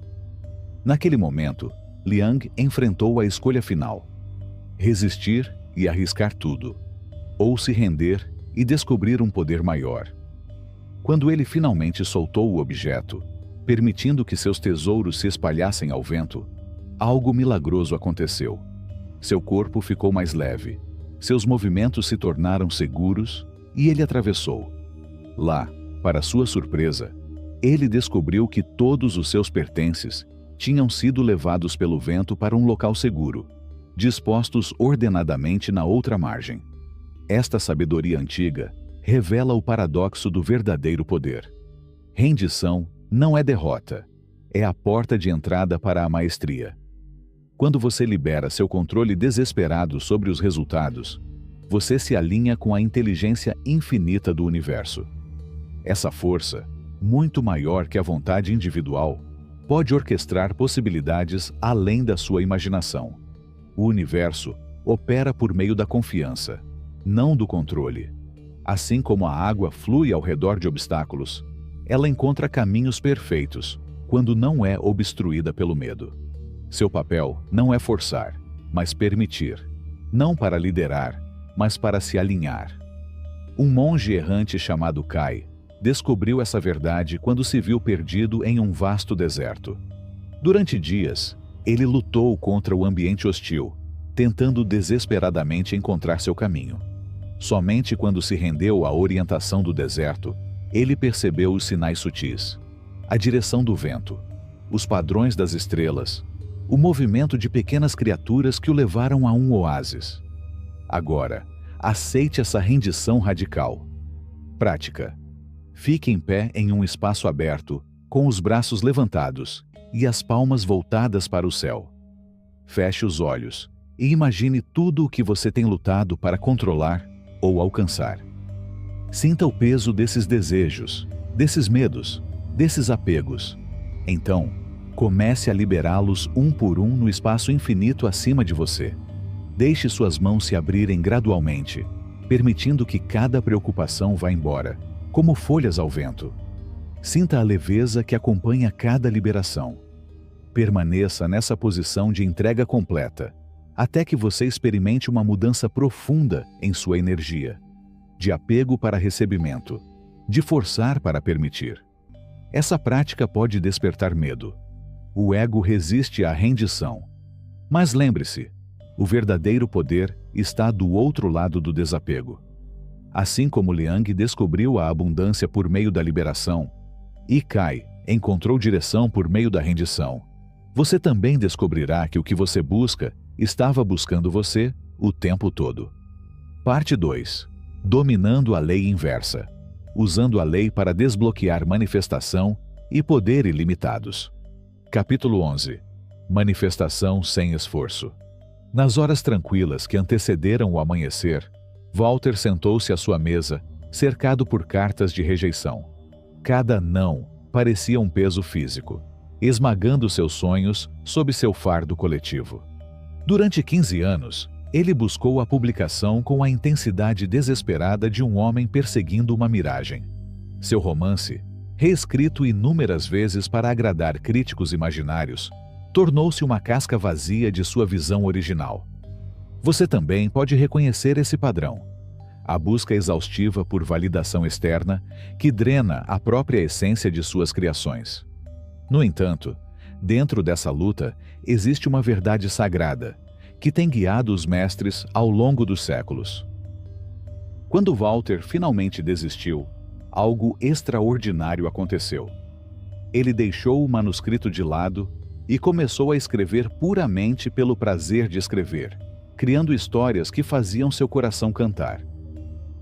Naquele momento, Liang enfrentou a escolha final: resistir e arriscar tudo, ou se render e descobrir um poder maior. Quando ele finalmente soltou o objeto, permitindo que seus tesouros se espalhassem ao vento, algo milagroso aconteceu. Seu corpo ficou mais leve, seus movimentos se tornaram seguros e ele atravessou. Lá, para sua surpresa, ele descobriu que todos os seus pertences tinham sido levados pelo vento para um local seguro, dispostos ordenadamente na outra margem. Esta sabedoria antiga revela o paradoxo do verdadeiro poder. Rendição não é derrota, é a porta de entrada para a maestria. Quando você libera seu controle desesperado sobre os resultados, você se alinha com a inteligência infinita do universo. Essa força, muito maior que a vontade individual, pode orquestrar possibilidades além da sua imaginação. O universo opera por meio da confiança, não do controle. Assim como a água flui ao redor de obstáculos, ela encontra caminhos perfeitos quando não é obstruída pelo medo. Seu papel não é forçar, mas permitir. Não para liderar, mas para se alinhar. Um monge errante chamado Kai descobriu essa verdade quando se viu perdido em um vasto deserto. Durante dias, ele lutou contra o ambiente hostil, tentando desesperadamente encontrar seu caminho. Somente quando se rendeu à orientação do deserto, ele percebeu os sinais sutis, a direção do vento, os padrões das estrelas, o movimento de pequenas criaturas que o levaram a um oásis. Agora, aceite essa rendição radical. Prática. Fique em pé em um espaço aberto, com os braços levantados e as palmas voltadas para o céu. Feche os olhos e imagine tudo o que você tem lutado para controlar ou alcançar. Sinta o peso desses desejos, desses medos, desses apegos. Então, comece a liberá-los um por um no espaço infinito acima de você. Deixe suas mãos se abrirem gradualmente, permitindo que cada preocupação vá embora, como folhas ao vento. Sinta a leveza que acompanha cada liberação. Permaneça nessa posição de entrega completa, até que você experimente uma mudança profunda em sua energia, de apego para recebimento, de forçar para permitir. Essa prática pode despertar medo. O ego resiste à rendição. Mas lembre-se, o verdadeiro poder está do outro lado do desapego. Assim como Liang descobriu a abundância por meio da liberação, e Kai encontrou direção por meio da rendição, você também descobrirá que o que você busca estava buscando você o tempo todo. Parte 2. Dominando a lei inversa. Usando a lei para desbloquear manifestação e poder ilimitados. Capítulo 11. Manifestação sem esforço. Nas horas tranquilas que antecederam o amanhecer, Walter sentou-se à sua mesa, cercado por cartas de rejeição. Cada não parecia um peso físico, esmagando seus sonhos sob seu fardo coletivo. Durante 15 anos, ele buscou a publicação com a intensidade desesperada de um homem perseguindo uma miragem. Seu romance, reescrito inúmeras vezes para agradar críticos imaginários, tornou-se uma casca vazia de sua visão original. Você também pode reconhecer esse padrão. A busca exaustiva por validação externa que drena a própria essência de suas criações. No entanto, dentro dessa luta existe uma verdade sagrada que tem guiado os mestres ao longo dos séculos. Quando Walter finalmente desistiu, algo extraordinário aconteceu. Ele deixou o manuscrito de lado e começou a escrever puramente pelo prazer de escrever, criando histórias que faziam seu coração cantar.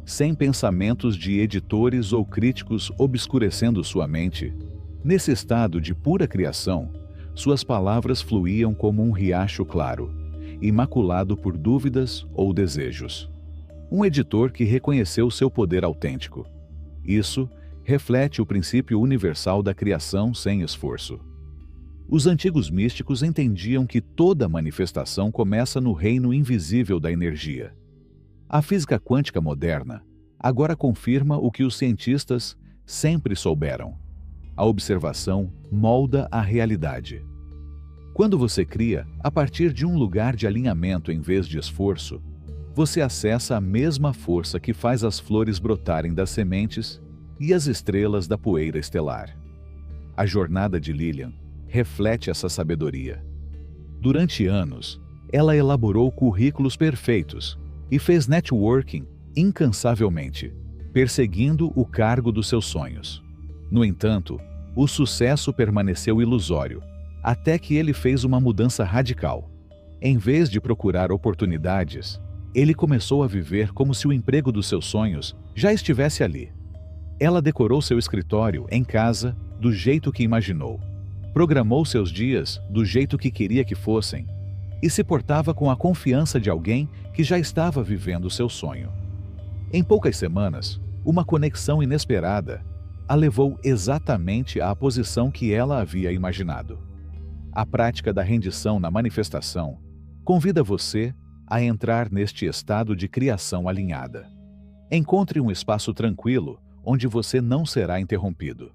Sem pensamentos de editores ou críticos obscurecendo sua mente, nesse estado de pura criação, suas palavras fluíam como um riacho claro, imaculado por dúvidas ou desejos. Um editor que reconheceu seu poder autêntico. Isso reflete o princípio universal da criação sem esforço. Os antigos místicos entendiam que toda manifestação começa no reino invisível da energia. A física quântica moderna agora confirma o que os cientistas sempre souberam. A observação molda a realidade. Quando você cria a partir de um lugar de alinhamento em vez de esforço, você acessa a mesma força que faz as flores brotarem das sementes e as estrelas da poeira estelar. A jornada de Lilian reflete essa sabedoria. Durante anos, ela elaborou currículos perfeitos e fez networking incansavelmente, perseguindo o cargo dos seus sonhos. No entanto, o sucesso permaneceu ilusório, até que ele fez uma mudança radical. Em vez de procurar oportunidades, ele começou a viver como se o emprego dos seus sonhos já estivesse ali. Ela decorou seu escritório em casa do jeito que imaginou, programou seus dias do jeito que queria que fossem e se portava com a confiança de alguém que já estava vivendo seu sonho. Em poucas semanas, uma conexão inesperada a levou exatamente à posição que ela havia imaginado. A prática da rendição na manifestação convida você a entrar neste estado de criação alinhada. Encontre um espaço tranquilo onde você não será interrompido.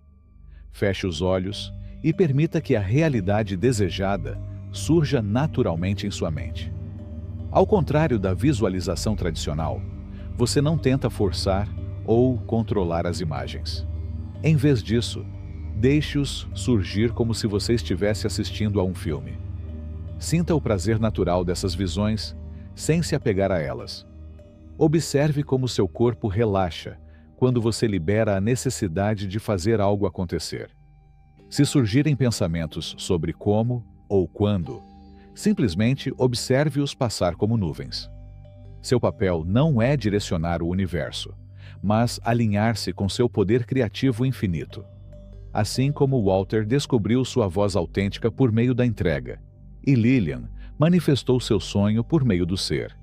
Feche os olhos e permita que a realidade desejada surja naturalmente em sua mente. Ao contrário da visualização tradicional, você não tenta forçar ou controlar as imagens. Em vez disso, deixe-os surgir como se você estivesse assistindo a um filme. Sinta o prazer natural dessas visões, sem se apegar a elas. Observe como seu corpo relaxa quando você libera a necessidade de fazer algo acontecer. Se surgirem pensamentos sobre como ou quando, simplesmente observe-os passar como nuvens. Seu papel não é direcionar o universo, mas alinhar-se com seu poder criativo infinito. Assim como Walter descobriu sua voz autêntica por meio da entrega, e Lillian manifestou seu sonho por meio do ser.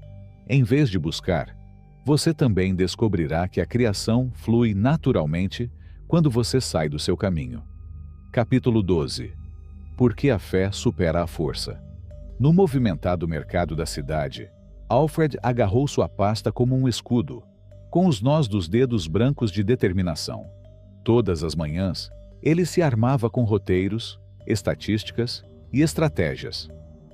Em vez de buscar, você também descobrirá que a criação flui naturalmente quando você sai do seu caminho. Capítulo 12. Por que a fé supera a força? No movimentado mercado da cidade, Alfred agarrou sua pasta como um escudo, com os nós dos dedos brancos de determinação. Todas as manhãs, ele se armava com roteiros, estatísticas e estratégias,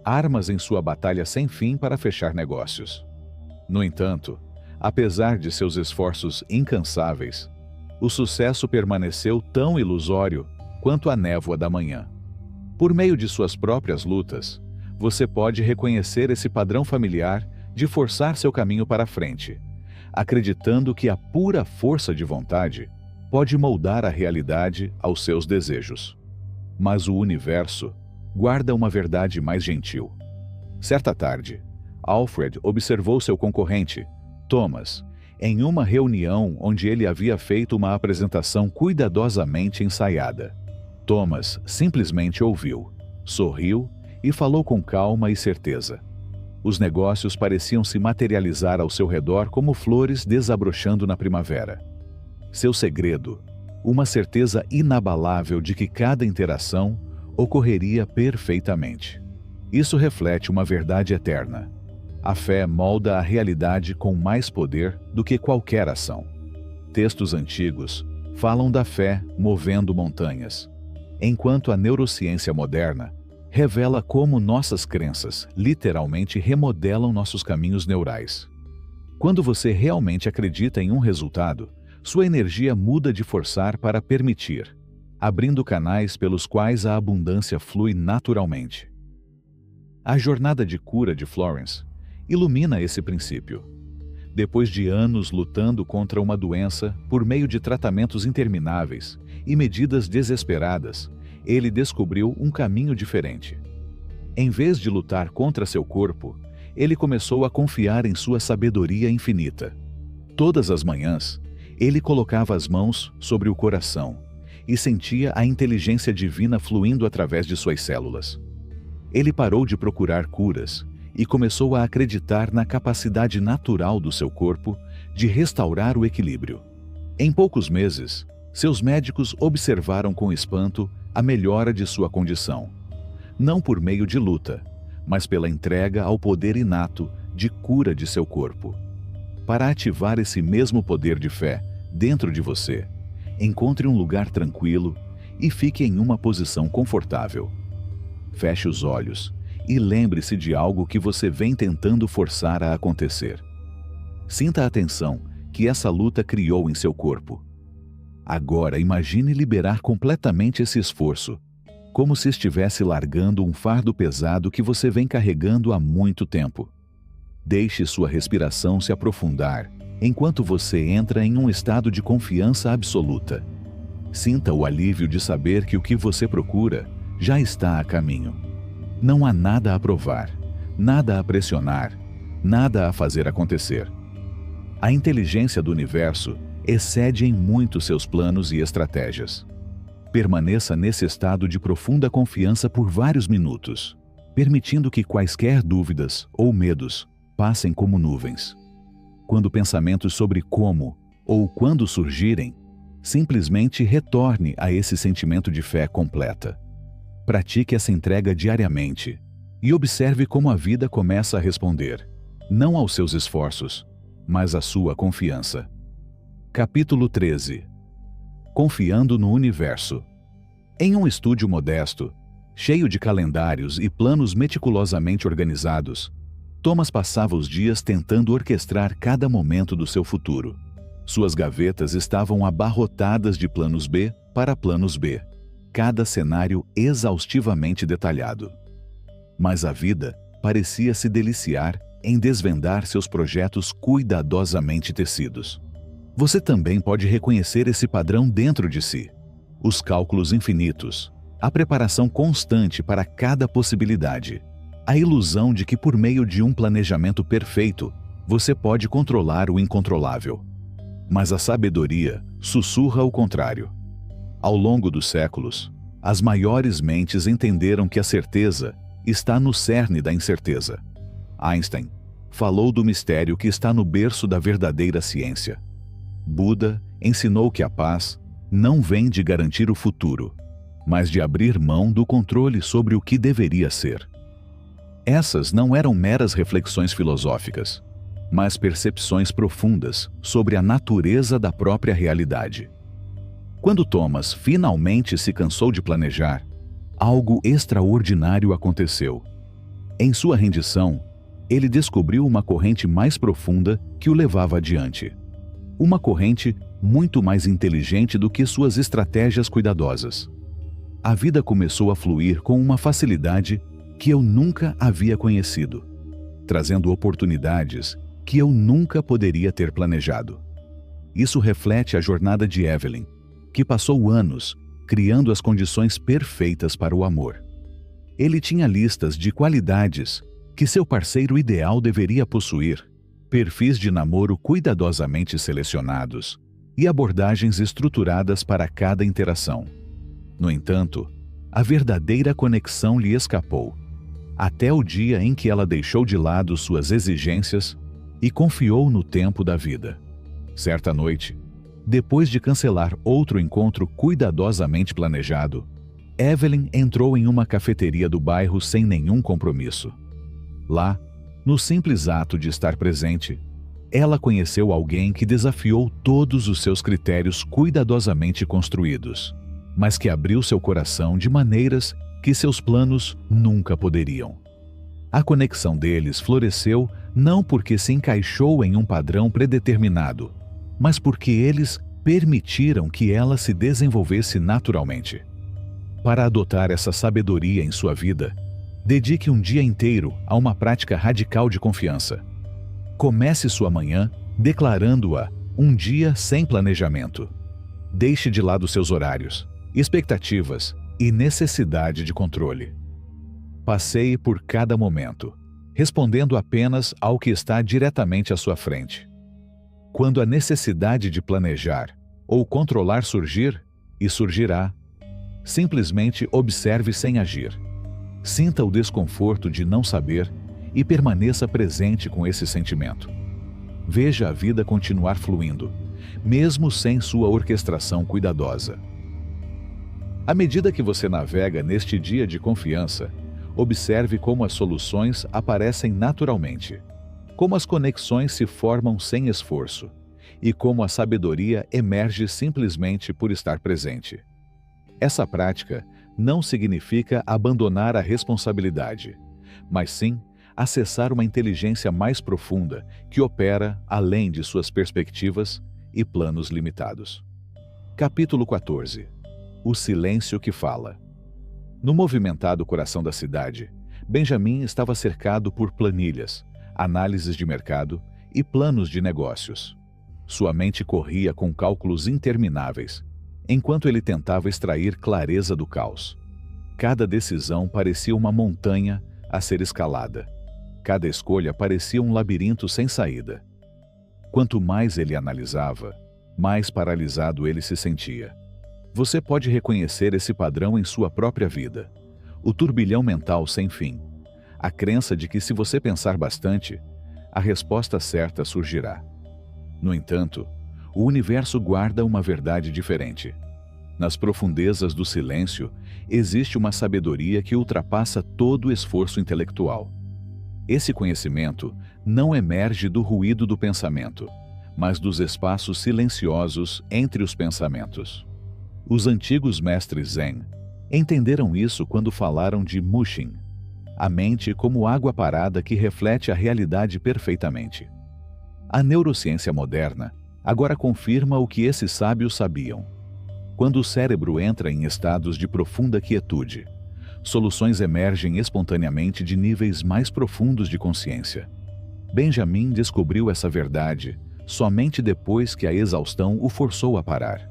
armas em sua batalha sem fim para fechar negócios. No entanto, apesar de seus esforços incansáveis, o sucesso permaneceu tão ilusório quanto a névoa da manhã. Por meio de suas próprias lutas, você pode reconhecer esse padrão familiar de forçar seu caminho para frente, acreditando que a pura força de vontade pode moldar a realidade aos seus desejos. Mas o universo guarda uma verdade mais gentil. Certa tarde, Alfred observou seu concorrente, Thomas, em uma reunião onde ele havia feito uma apresentação cuidadosamente ensaiada. Thomas simplesmente ouviu, sorriu e falou com calma e certeza. Os negócios pareciam se materializar ao seu redor como flores desabrochando na primavera. Seu segredo, uma certeza inabalável de que cada interação ocorreria perfeitamente. Isso reflete uma verdade eterna. A fé molda a realidade com mais poder do que qualquer ação. Textos antigos falam da fé movendo montanhas, enquanto a neurociência moderna revela como nossas crenças literalmente remodelam nossos caminhos neurais. Quando você realmente acredita em um resultado, sua energia muda de forçar para permitir, abrindo canais pelos quais a abundância flui naturalmente. A jornada de cura de Florence ilumina esse princípio. Depois de anos lutando contra uma doença por meio de tratamentos intermináveis e medidas desesperadas, ele descobriu um caminho diferente. Em vez de lutar contra seu corpo, ele começou a confiar em sua sabedoria infinita. Todas as manhãs, ele colocava as mãos sobre o coração e sentia a inteligência divina fluindo através de suas células. Ele parou de procurar curas e começou a acreditar na capacidade natural do seu corpo de restaurar o equilíbrio. Em poucos meses, seus médicos observaram com espanto a melhora de sua condição, não por meio de luta, mas pela entrega ao poder inato de cura de seu corpo. Para ativar esse mesmo poder de fé dentro de você, encontre um lugar tranquilo e fique em uma posição confortável. Feche os olhos e lembre-se de algo que você vem tentando forçar a acontecer. Sinta a tensão que essa luta criou em seu corpo. Agora imagine liberar completamente esse esforço, como se estivesse largando um fardo pesado que você vem carregando há muito tempo. Deixe sua respiração se aprofundar enquanto você entra em um estado de confiança absoluta. Sinta o alívio de saber que o que você procura já está a caminho. Não há nada a provar, nada a pressionar, nada a fazer acontecer. A inteligência do universo excede em muito seus planos e estratégias. Permaneça nesse estado de profunda confiança por vários minutos, permitindo que quaisquer dúvidas ou medos passem como nuvens. Quando pensamentos sobre como ou quando surgirem, simplesmente retorne a esse sentimento de fé completa. Pratique essa entrega diariamente e observe como a vida começa a responder, não aos seus esforços, mas à sua confiança. Capítulo 13. Confiando no universo. Em um estúdio modesto, cheio de calendários e planos meticulosamente organizados, Thomas passava os dias tentando orquestrar cada momento do seu futuro. Suas gavetas estavam abarrotadas de planos B para planos B, cada cenário exaustivamente detalhado. Mas a vida parecia se deliciar em desvendar seus projetos cuidadosamente tecidos. Você também pode reconhecer esse padrão dentro de si. Os cálculos infinitos, a preparação constante para cada possibilidade, a ilusão de que por meio de um planejamento perfeito, você pode controlar o incontrolável. Mas a sabedoria sussurra o contrário. Ao longo dos séculos, as maiores mentes entenderam que a certeza está no cerne da incerteza. Einstein falou do mistério que está no berço da verdadeira ciência. Buda ensinou que a paz não vem de garantir o futuro, mas de abrir mão do controle sobre o que deveria ser. Essas não eram meras reflexões filosóficas, mas percepções profundas sobre a natureza da própria realidade. Quando Thomas finalmente se cansou de planejar, algo extraordinário aconteceu. Em sua rendição, ele descobriu uma corrente mais profunda que o levava adiante. Uma corrente muito mais inteligente do que suas estratégias cuidadosas. A vida começou a fluir com uma facilidade que eu nunca havia conhecido, trazendo oportunidades que eu nunca poderia ter planejado. Isso reflete a jornada de Evelyn, que passou anos criando as condições perfeitas para o amor. Ele tinha listas de qualidades que seu parceiro ideal deveria possuir, perfis de namoro cuidadosamente selecionados e abordagens estruturadas para cada interação. No entanto, a verdadeira conexão lhe escapou, até o dia em que ela deixou de lado suas exigências e confiou no tempo da vida. Certa noite, depois de cancelar outro encontro cuidadosamente planejado, Evelyn entrou em uma cafeteria do bairro sem nenhum compromisso. Lá, no simples ato de estar presente, ela conheceu alguém que desafiou todos os seus critérios cuidadosamente construídos, mas que abriu seu coração de maneiras que seus planos nunca poderiam. A conexão deles floresceu não porque se encaixou em um padrão predeterminado, mas porque eles permitiram que ela se desenvolvesse naturalmente. Para adotar essa sabedoria em sua vida, dedique um dia inteiro a uma prática radical de confiança. Comece sua manhã declarando-a um dia sem planejamento. Deixe de lado seus horários, expectativas e necessidade de controle. Passeie por cada momento, respondendo apenas ao que está diretamente à sua frente. Quando a necessidade de planejar ou controlar surgir, e surgirá, simplesmente observe sem agir. Sinta o desconforto de não saber e permaneça presente com esse sentimento. Veja a vida continuar fluindo, mesmo sem sua orquestração cuidadosa. À medida que você navega neste dia de confiança, observe como as soluções aparecem naturalmente, como as conexões se formam sem esforço e como a sabedoria emerge simplesmente por estar presente. Essa prática não significa abandonar a responsabilidade, mas sim acessar uma inteligência mais profunda que opera além de suas perspectivas e planos limitados. Capítulo 14. O silêncio que fala. No movimentado coração da cidade, Benjamin estava cercado por planilhas, análises de mercado e planos de negócios. Sua mente corria com cálculos intermináveis, enquanto ele tentava extrair clareza do caos. Cada decisão parecia uma montanha a ser escalada. Cada escolha parecia um labirinto sem saída. Quanto mais ele analisava, mais paralisado ele se sentia. Você pode reconhecer esse padrão em sua própria vida. O turbilhão mental sem fim. A crença de que se você pensar bastante, a resposta certa surgirá. No entanto, o universo guarda uma verdade diferente. Nas profundezas do silêncio, existe uma sabedoria que ultrapassa todo esforço intelectual. Esse conhecimento não emerge do ruído do pensamento, mas dos espaços silenciosos entre os pensamentos. Os antigos mestres Zen entenderam isso quando falaram de Mushin, a mente como água parada que reflete a realidade perfeitamente. A neurociência moderna Agora confirma o que esses sábios sabiam. Quando o cérebro entra em estados de profunda quietude, soluções emergem espontaneamente de níveis mais profundos de consciência. Benjamin descobriu essa verdade somente depois que a exaustão o forçou a parar.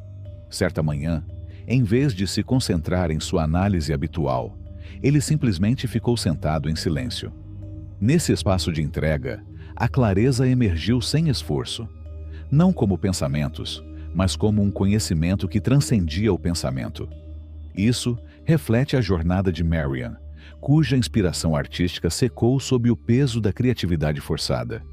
Certa manhã, em vez de se concentrar em sua análise habitual, ele simplesmente ficou sentado em silêncio. Nesse espaço de entrega, a clareza emergiu sem esforço, não como pensamentos, mas como um conhecimento que transcendia o pensamento. Isso reflete a jornada de Marian, cuja inspiração artística secou sob o peso da criatividade forçada.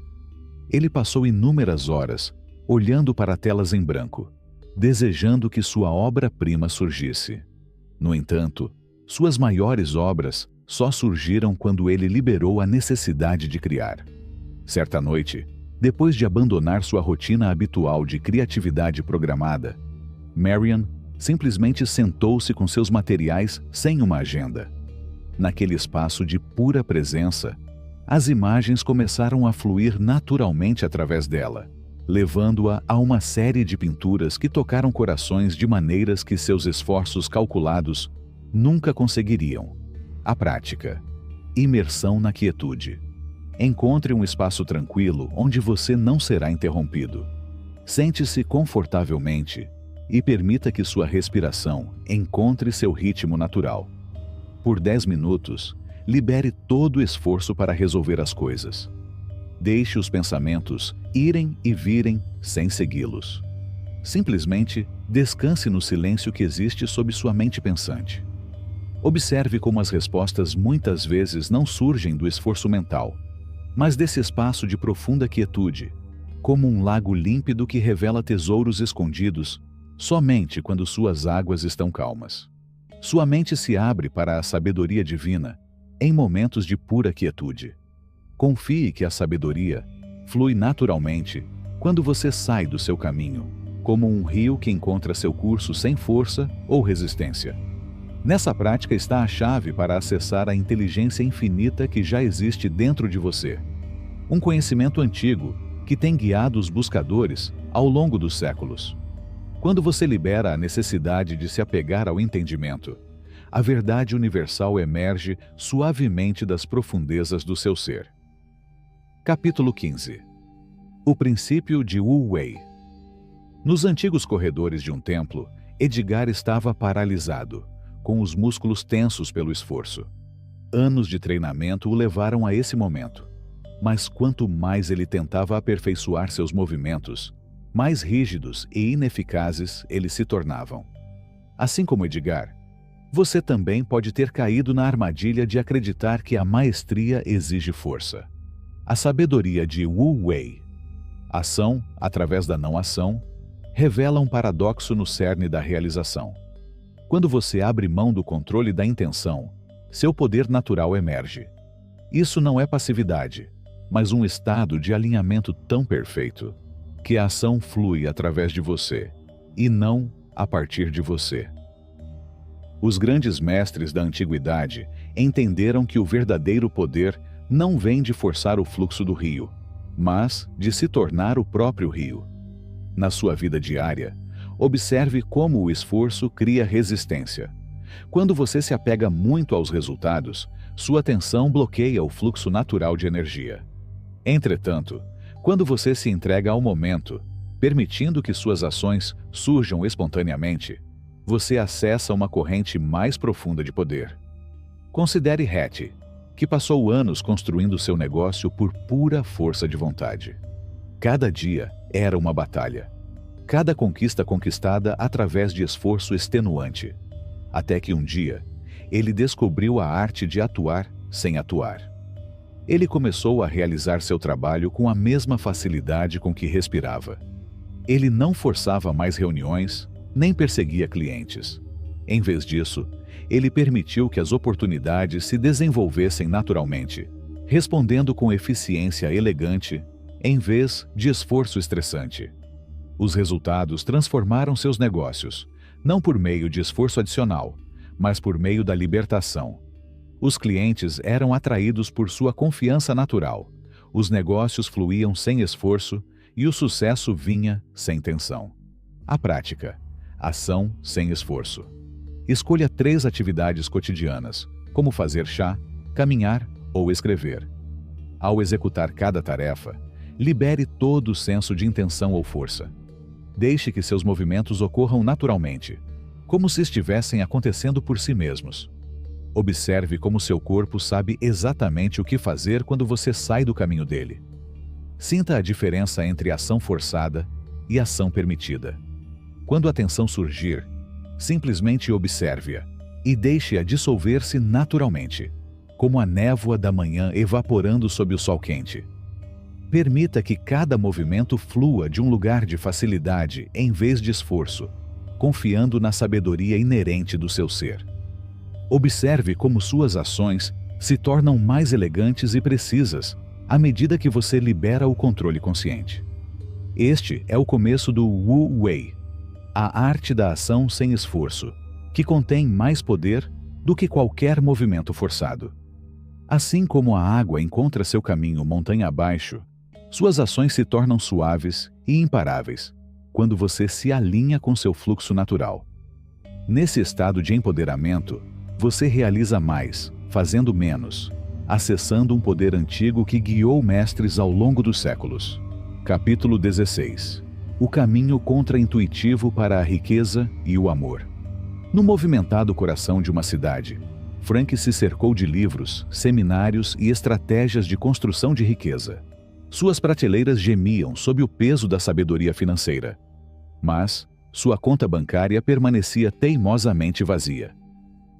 Ele passou inúmeras horas olhando para telas em branco, desejando que sua obra-prima surgisse. No entanto, suas maiores obras só surgiram quando ele liberou a necessidade de criar. Certa noite, depois de abandonar sua rotina habitual de criatividade programada, Marian simplesmente sentou-se com seus materiais sem uma agenda. Naquele espaço de pura presença, as imagens começaram a fluir naturalmente através dela, levando-a a uma série de pinturas que tocaram corações de maneiras que seus esforços calculados nunca conseguiriam. A prática. Imersão na quietude. Encontre um espaço tranquilo onde você não será interrompido. Sente-se confortavelmente e permita que sua respiração encontre seu ritmo natural. Por 10 minutos, libere todo o esforço para resolver as coisas. Deixe os pensamentos irem e virem sem segui-los. Simplesmente descanse no silêncio que existe sob sua mente pensante. Observe como as respostas muitas vezes não surgem do esforço mental, mas desse espaço de profunda quietude, como um lago límpido que revela tesouros escondidos somente quando suas águas estão calmas. Sua mente se abre para a sabedoria divina em momentos de pura quietude. Confie que a sabedoria flui naturalmente quando você sai do seu caminho, como um rio que encontra seu curso sem força ou resistência. Nessa prática está a chave para acessar a inteligência infinita que já existe dentro de você. Um conhecimento antigo que tem guiado os buscadores ao longo dos séculos. Quando você libera a necessidade de se apegar ao entendimento, a verdade universal emerge suavemente das profundezas do seu ser. Capítulo 15. O princípio de Wu Wei. Nos antigos corredores de um templo, Edgar estava paralisado, com os músculos tensos pelo esforço. Anos de treinamento o levaram a esse momento. Mas quanto mais ele tentava aperfeiçoar seus movimentos, mais rígidos e ineficazes eles se tornavam. Assim como Edgar, você também pode ter caído na armadilha de acreditar que a maestria exige força. A sabedoria de Wu Wei, ação através da não ação, revela um paradoxo no cerne da realização. Quando você abre mão do controle da intenção, seu poder natural emerge. Isso não é passividade, mas um estado de alinhamento tão perfeito que a ação flui através de você, e não a partir de você. Os grandes mestres da antiguidade entenderam que o verdadeiro poder não vem de forçar o fluxo do rio, mas de se tornar o próprio rio. Na sua vida diária, observe como o esforço cria resistência. Quando você se apega muito aos resultados, sua atenção bloqueia o fluxo natural de energia. Entretanto, quando você se entrega ao momento, permitindo que suas ações surjam espontaneamente, você acessa uma corrente mais profunda de poder. Considere Hattie, que passou anos construindo seu negócio por pura força de vontade. Cada dia era uma batalha. Cada conquista conquistada através de esforço extenuante. Até que um dia, ele descobriu a arte de atuar sem atuar. Ele começou a realizar seu trabalho com a mesma facilidade com que respirava. Ele não forçava mais reuniões, nem perseguia clientes. Em vez disso, ele permitiu que as oportunidades se desenvolvessem naturalmente, respondendo com eficiência elegante, em vez de esforço estressante. Os resultados transformaram seus negócios, não por meio de esforço adicional, mas por meio da libertação. Os clientes eram atraídos por sua confiança natural, os negócios fluíam sem esforço e o sucesso vinha sem tensão. A prática: ação sem esforço. Escolha 3 atividades cotidianas, como fazer chá, caminhar ou escrever. Ao executar cada tarefa, libere todo o senso de intenção ou força. Deixe que seus movimentos ocorram naturalmente, como se estivessem acontecendo por si mesmos. Observe como seu corpo sabe exatamente o que fazer quando você sai do caminho dele. Sinta a diferença entre ação forçada e ação permitida. Quando a tensão surgir, simplesmente observe-a e deixe-a dissolver-se naturalmente, como a névoa da manhã evaporando sob o sol quente. Permita que cada movimento flua de um lugar de facilidade em vez de esforço, confiando na sabedoria inerente do seu ser. Observe como suas ações se tornam mais elegantes e precisas à medida que você libera o controle consciente. Este é o começo do Wu Wei, a arte da ação sem esforço, que contém mais poder do que qualquer movimento forçado. Assim como a água encontra seu caminho montanha abaixo, suas ações se tornam suaves e imparáveis quando você se alinha com seu fluxo natural. Nesse estado de empoderamento, você realiza mais, fazendo menos, acessando um poder antigo que guiou mestres ao longo dos séculos. Capítulo 16. O caminho contra-intuitivo para a riqueza e o amor. No movimentado coração de uma cidade, Frank se cercou de livros, seminários e estratégias de construção de riqueza. Suas prateleiras gemiam sob o peso da sabedoria financeira. Mas sua conta bancária permanecia teimosamente vazia.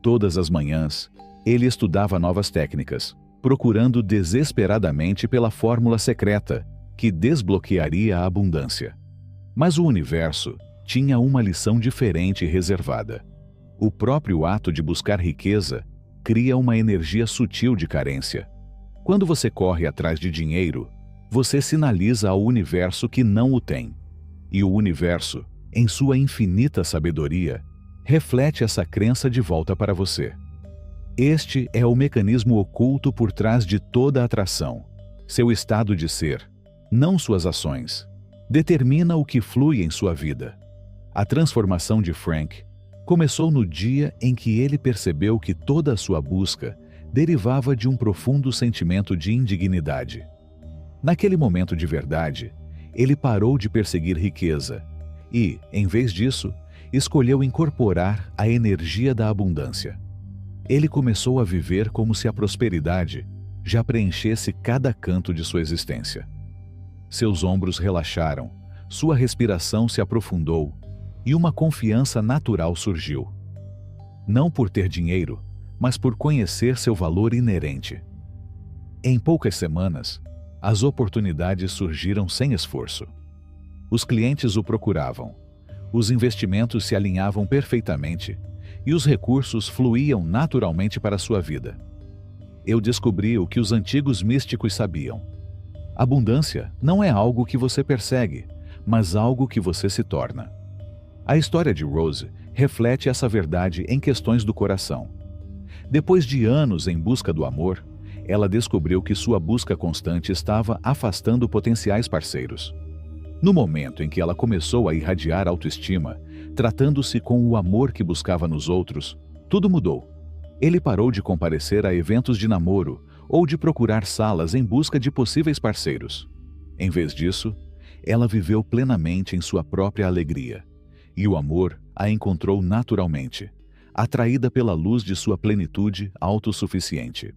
Todas as manhãs, ele estudava novas técnicas, procurando desesperadamente pela fórmula secreta que desbloquearia a abundância. Mas o universo tinha uma lição diferente reservada. O próprio ato de buscar riqueza cria uma energia sutil de carência. Quando você corre atrás de dinheiro, você sinaliza ao universo que não o tem. E o universo, em sua infinita sabedoria, reflete essa crença de volta para você. Este é o mecanismo oculto por trás de toda atração. Seu estado de ser, não suas ações, determina o que flui em sua vida. A transformação de Frank começou no dia em que ele percebeu que toda a sua busca derivava de um profundo sentimento de indignidade. Naquele momento de verdade, ele parou de perseguir riqueza e, em vez disso, escolheu incorporar a energia da abundância. Ele começou a viver como se a prosperidade já preenchesse cada canto de sua existência. Seus ombros relaxaram, sua respiração se aprofundou e uma confiança natural surgiu. Não por ter dinheiro, mas por conhecer seu valor inerente. Em poucas semanas, as oportunidades surgiram sem esforço. Os clientes o procuravam, os investimentos se alinhavam perfeitamente e os recursos fluíam naturalmente para sua vida. Eu descobri o que os antigos místicos sabiam. Abundância não é algo que você persegue, mas algo que você se torna. A história de Rose reflete essa verdade em questões do coração. Depois de anos em busca do amor, ela descobriu que sua busca constante estava afastando potenciais parceiros. No momento em que ela começou a irradiar autoestima, tratando-se com o amor que buscava nos outros, tudo mudou. Ele parou de comparecer a eventos de namoro ou de procurar salas em busca de possíveis parceiros. Em vez disso, ela viveu plenamente em sua própria alegria, e o amor a encontrou naturalmente, atraída pela luz de sua plenitude autossuficiente.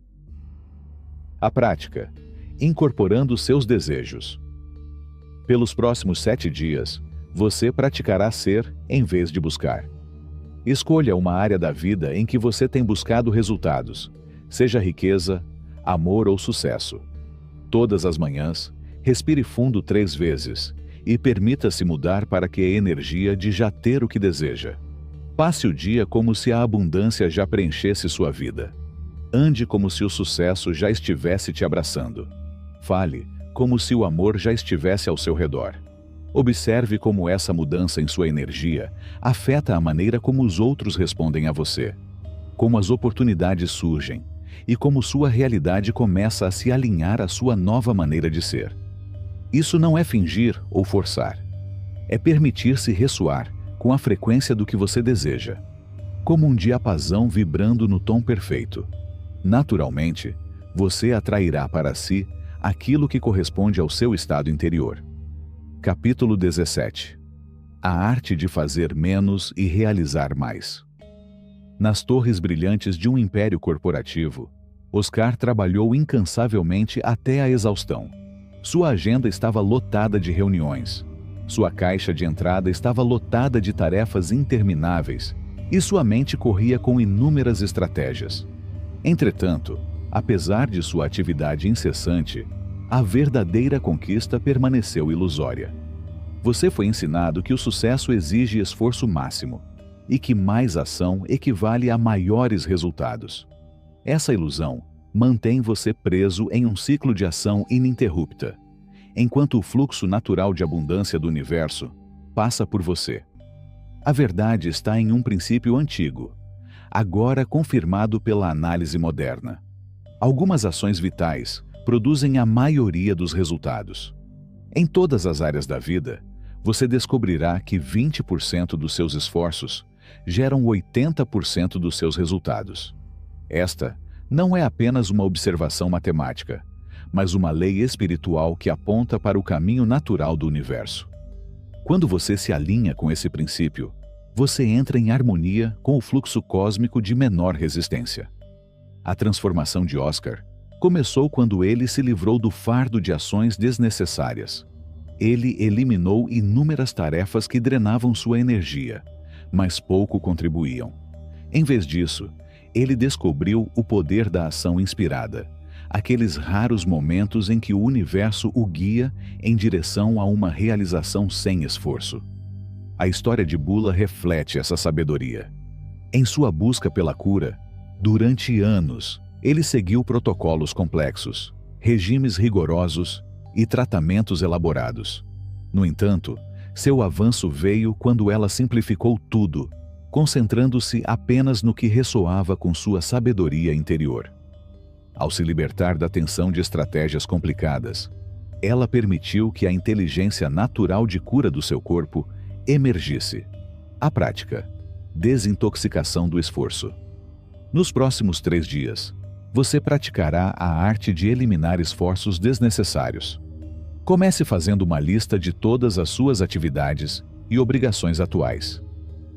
A prática: incorporando seus desejos. Pelos próximos 7 dias, você praticará ser em vez de buscar. Escolha uma área da vida em que você tem buscado resultados, seja riqueza, amor ou sucesso. Todas as manhãs, respire fundo 3 vezes e permita-se mudar para que a energia de já ter o que deseja. Passe o dia como se a abundância já preenchesse sua vida. Ande como se o sucesso já estivesse te abraçando. Fale como se o amor já estivesse ao seu redor. Observe como essa mudança em sua energia afeta a maneira como os outros respondem a você, como as oportunidades surgem e como sua realidade começa a se alinhar à sua nova maneira de ser. Isso não é fingir ou forçar. É permitir-se ressoar com a frequência do que você deseja, como um diapasão vibrando no tom perfeito. Naturalmente, você atrairá para si aquilo que corresponde ao seu estado interior. Capítulo 17. A arte de fazer menos e realizar mais. Nas torres brilhantes de um império corporativo, Oscar trabalhou incansavelmente até a exaustão. Sua agenda estava lotada de reuniões. Sua caixa de entrada estava lotada de tarefas intermináveis e sua mente corria com inúmeras estratégias. Entretanto, apesar de sua atividade incessante, a verdadeira conquista permaneceu ilusória. Você foi ensinado que o sucesso exige esforço máximo e que mais ação equivale a maiores resultados. Essa ilusão mantém você preso em um ciclo de ação ininterrupta, enquanto o fluxo natural de abundância do universo passa por você. A verdade está em um princípio antigo, agora confirmado pela análise moderna. Algumas ações vitais produzem a maioria dos resultados. Em todas as áreas da vida, você descobrirá que 20% dos seus esforços geram 80% dos seus resultados. Esta não é apenas uma observação matemática, mas uma lei espiritual que aponta para o caminho natural do universo. Quando você se alinha com esse princípio, você entra em harmonia com o fluxo cósmico de menor resistência. A transformação de Oscar começou quando ele se livrou do fardo de ações desnecessárias. Ele eliminou inúmeras tarefas que drenavam sua energia, mas pouco contribuíam. Em vez disso, ele descobriu o poder da ação inspirada, aqueles raros momentos em que o universo o guia em direção a uma realização sem esforço. A história de Bula reflete essa sabedoria. Em sua busca pela cura, durante anos, ele seguiu protocolos complexos, regimes rigorosos e tratamentos elaborados. No entanto, seu avanço veio quando ela simplificou tudo, concentrando-se apenas no que ressoava com sua sabedoria interior. Ao se libertar da tensão de estratégias complicadas, ela permitiu que a inteligência natural de cura do seu corpo emergisse. A prática: desintoxicação do esforço. Nos próximos 3 dias, você praticará a arte de eliminar esforços desnecessários. Comece fazendo uma lista de todas as suas atividades e obrigações atuais.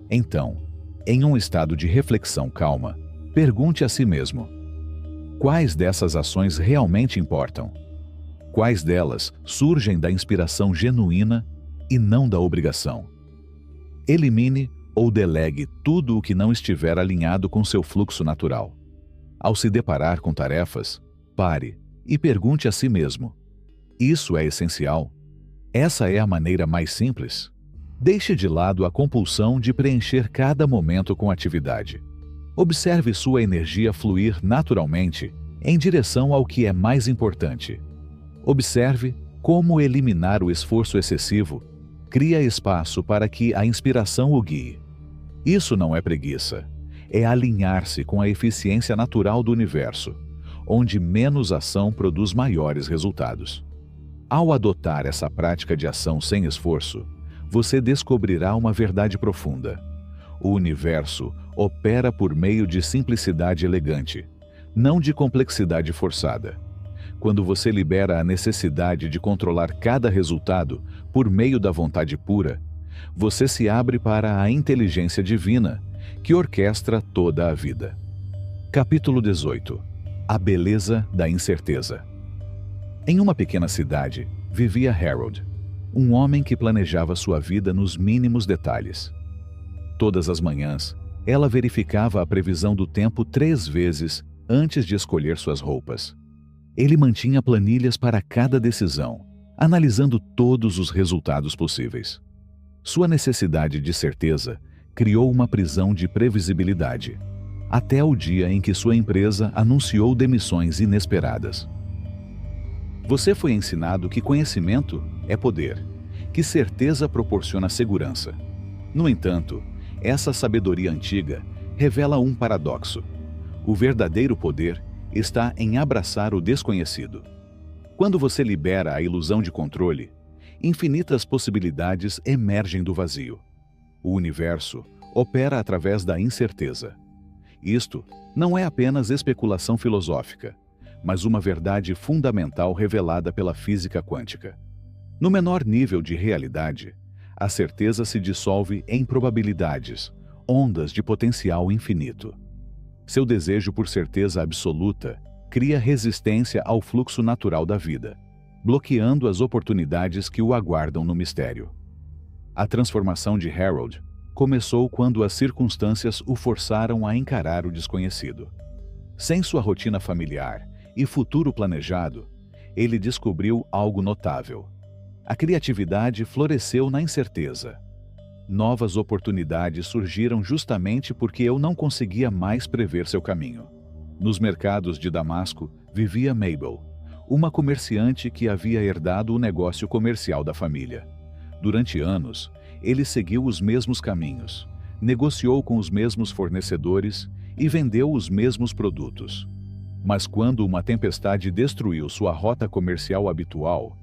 Então, em um estado de reflexão calma, pergunte a si mesmo: quais dessas ações realmente importam? Quais delas surgem da inspiração genuína e não da obrigação? Elimine ou delegue tudo o que não estiver alinhado com seu fluxo natural. Ao se deparar com tarefas, pare e pergunte a si mesmo: isso é essencial? Essa é a maneira mais simples? Deixe de lado a compulsão de preencher cada momento com atividade. Observe sua energia fluir naturalmente em direção ao que é mais importante. Observe como eliminar o esforço excessivo cria espaço para que a inspiração o guie. Isso não é preguiça. É alinhar-se com a eficiência natural do universo, onde menos ação produz maiores resultados. Ao adotar essa prática de ação sem esforço, você descobrirá uma verdade profunda. O universo opera por meio de simplicidade elegante, não de complexidade forçada. Quando você libera a necessidade de controlar cada resultado por meio da vontade pura, você se abre para a inteligência divina, que orquestra toda a vida. Capítulo 18. A beleza da incerteza. Em uma pequena cidade, vivia Harold, um homem que planejava sua vida nos mínimos detalhes. Todas as manhãs, ela verificava a previsão do tempo 3 vezes antes de escolher suas roupas. Ele mantinha planilhas para cada decisão, analisando todos os resultados possíveis. Sua necessidade de certeza criou uma prisão de previsibilidade, até o dia em que sua empresa anunciou demissões inesperadas. Você foi ensinado que conhecimento é poder, que certeza proporciona segurança. No entanto, essa sabedoria antiga revela um paradoxo. O verdadeiro poder está em abraçar o desconhecido. Quando você libera a ilusão de controle, infinitas possibilidades emergem do vazio. O universo opera através da incerteza. Isto não é apenas especulação filosófica, mas uma verdade fundamental revelada pela física quântica. No menor nível de realidade, a certeza se dissolve em probabilidades, ondas de potencial infinito. Seu desejo por certeza absoluta cria resistência ao fluxo natural da vida, bloqueando as oportunidades que o aguardam no mistério. A transformação de Harold começou quando as circunstâncias o forçaram a encarar o desconhecido. Sem sua rotina familiar e futuro planejado, ele descobriu algo notável. A criatividade floresceu na incerteza. Novas oportunidades surgiram justamente porque eu não conseguia mais prever seu caminho. Nos mercados de Damasco vivia Mabel, uma comerciante que havia herdado o negócio comercial da família. Durante anos, ele seguiu os mesmos caminhos, negociou com os mesmos fornecedores e vendeu os mesmos produtos. Mas quando uma tempestade destruiu sua rota comercial habitual,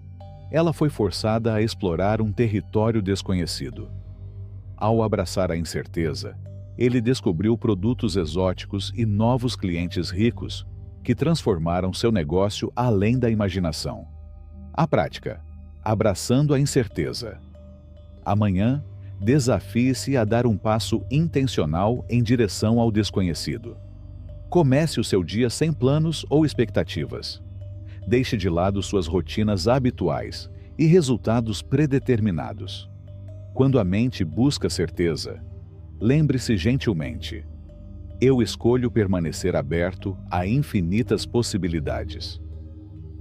ela foi forçada a explorar um território desconhecido. Ao abraçar a incerteza, ele descobriu produtos exóticos e novos clientes ricos que transformaram seu negócio além da imaginação. A prática: abraçando a incerteza. Amanhã, desafie-se a dar um passo intencional em direção ao desconhecido. Comece o seu dia sem planos ou expectativas. Deixe de lado suas rotinas habituais e resultados predeterminados. Quando a mente busca certeza, lembre-se gentilmente: eu escolho permanecer aberto a infinitas possibilidades.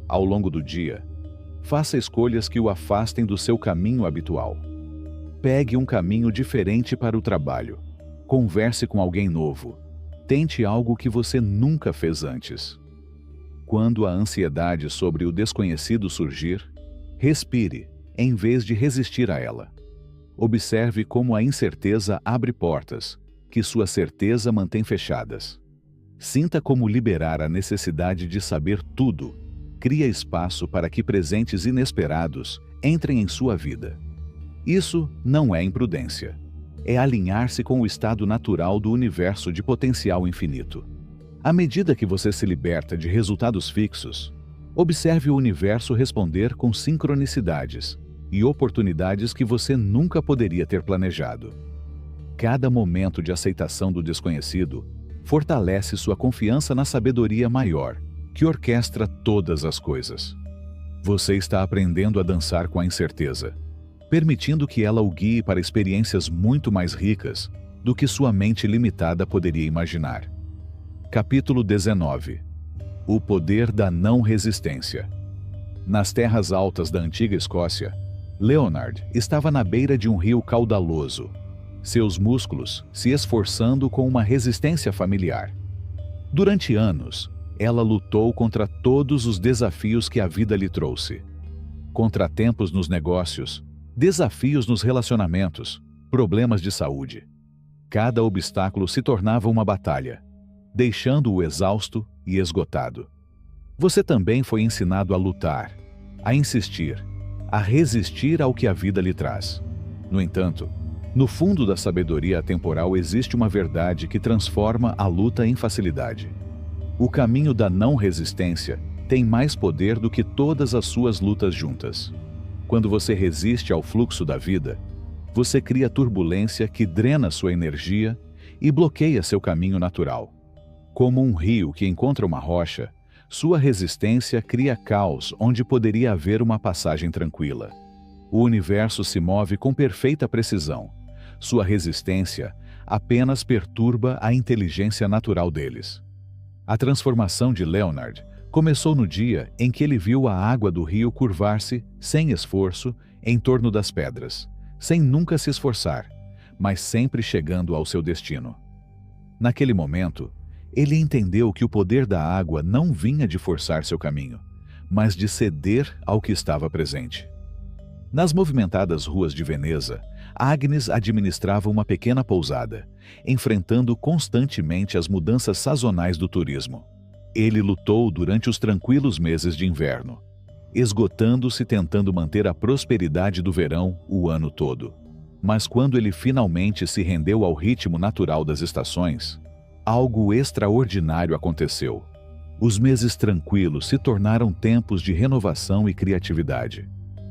Ao longo do dia, faça escolhas que o afastem do seu caminho habitual. Pegue um caminho diferente para o trabalho. Converse com alguém novo. Tente algo que você nunca fez antes. Quando a ansiedade sobre o desconhecido surgir, respire, em vez de resistir a ela. Observe como a incerteza abre portas, que sua certeza mantém fechadas. Sinta como liberar a necessidade de saber tudo cria espaço para que presentes inesperados entrem em sua vida. Isso não é imprudência. É alinhar-se com o estado natural do universo de potencial infinito. À medida que você se liberta de resultados fixos, observe o universo responder com sincronicidades e oportunidades que você nunca poderia ter planejado. Cada momento de aceitação do desconhecido fortalece sua confiança na sabedoria maior, que orquestra todas as coisas. Você está aprendendo a dançar com a incerteza, permitindo que ela o guie para experiências muito mais ricas do que sua mente limitada poderia imaginar. Capítulo 19. O poder da não resistência. Nas terras altas da antiga Escócia, Leonard estava na beira de um rio caudaloso, seus músculos se esforçando com uma resistência familiar. Durante anos, ela lutou contra todos os desafios que a vida lhe trouxe. Contratempos nos negócios, desafios nos relacionamentos, problemas de saúde. Cada obstáculo se tornava uma batalha, deixando-o exausto e esgotado. Você também foi ensinado a lutar, a insistir, a resistir ao que a vida lhe traz. No entanto, no fundo da sabedoria atemporal existe uma verdade que transforma a luta em facilidade. O caminho da não resistência tem mais poder do que todas as suas lutas juntas. Quando você resiste ao fluxo da vida, você cria turbulência que drena sua energia e bloqueia seu caminho natural. Como um rio que encontra uma rocha, sua resistência cria caos onde poderia haver uma passagem tranquila. O universo se move com perfeita precisão. Sua resistência apenas perturba a inteligência natural deles. A transformação de Leonard começou no dia em que ele viu a água do rio curvar-se, sem esforço, em torno das pedras, sem nunca se esforçar, mas sempre chegando ao seu destino. Naquele momento, ele entendeu que o poder da água não vinha de forçar seu caminho, mas de ceder ao que estava presente. Nas movimentadas ruas de Veneza, Agnes administrava uma pequena pousada, enfrentando constantemente as mudanças sazonais do turismo. Ele lutou durante os tranquilos meses de inverno. esgotando-se tentando manter a prosperidade do verão o ano todo. Mas quando ele finalmente se rendeu ao ritmo natural das estações, algo extraordinário aconteceu. Os meses tranquilos se tornaram tempos de renovação e criatividade,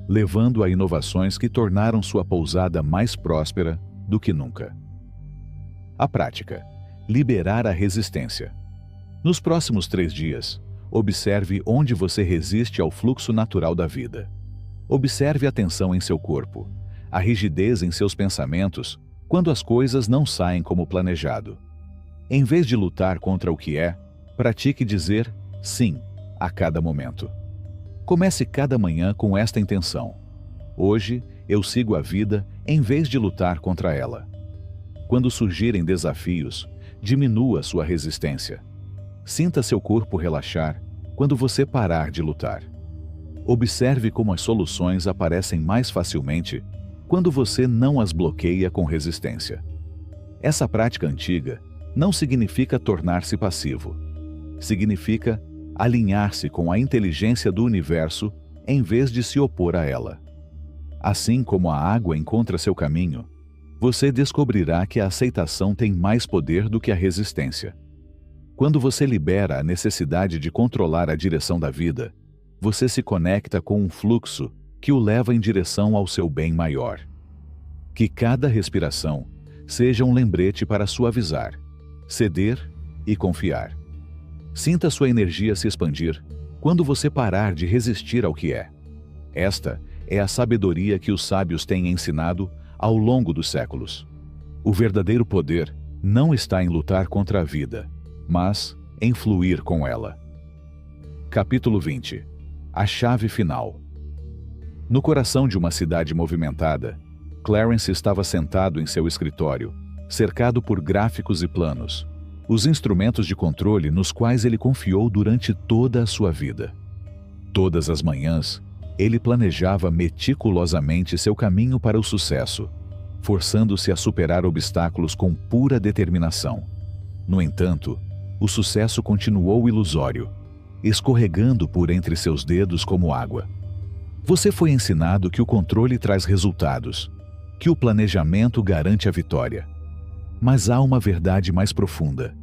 levando a inovações que tornaram sua pousada mais próspera do que nunca. A prática: liberar a resistência. Nos próximos 3 dias, observe onde você resiste ao fluxo natural da vida. Observe a tensão em seu corpo, a rigidez em seus pensamentos quando as coisas não saem como planejado. Em vez de lutar contra o que é, pratique dizer sim a cada momento. Comece cada manhã com esta intenção: hoje eu sigo a vida em vez de lutar contra ela. Quando surgirem desafios, diminua sua resistência. Sinta seu corpo relaxar quando você parar de lutar. Observe como as soluções aparecem mais facilmente quando você não as bloqueia com resistência. Essa prática antiga não significa tornar-se passivo. Significa alinhar-se com a inteligência do universo em vez de se opor a ela. Assim como a água encontra seu caminho, você descobrirá que a aceitação tem mais poder do que a resistência. Quando você libera a necessidade de controlar a direção da vida, você se conecta com um fluxo que o leva em direção ao seu bem maior. Que cada respiração seja um lembrete para suavizar, ceder e confiar. Sinta sua energia se expandir quando você parar de resistir ao que é. Esta é a sabedoria que os sábios têm ensinado ao longo dos séculos. O verdadeiro poder não está em lutar contra a vida, mas em fluir com ela. Capítulo 20. A chave final. No coração de uma cidade movimentada, Clarence estava sentado em seu escritório, cercado por gráficos e planos, os instrumentos de controle nos quais ele confiou durante toda a sua vida. Todas as manhãs, ele planejava meticulosamente seu caminho para o sucesso, forçando-se a superar obstáculos com pura determinação. No entanto, o sucesso continuou ilusório, escorregando por entre seus dedos como água. Você foi ensinado que o controle traz resultados, que o planejamento garante a vitória. Mas há uma verdade mais profunda,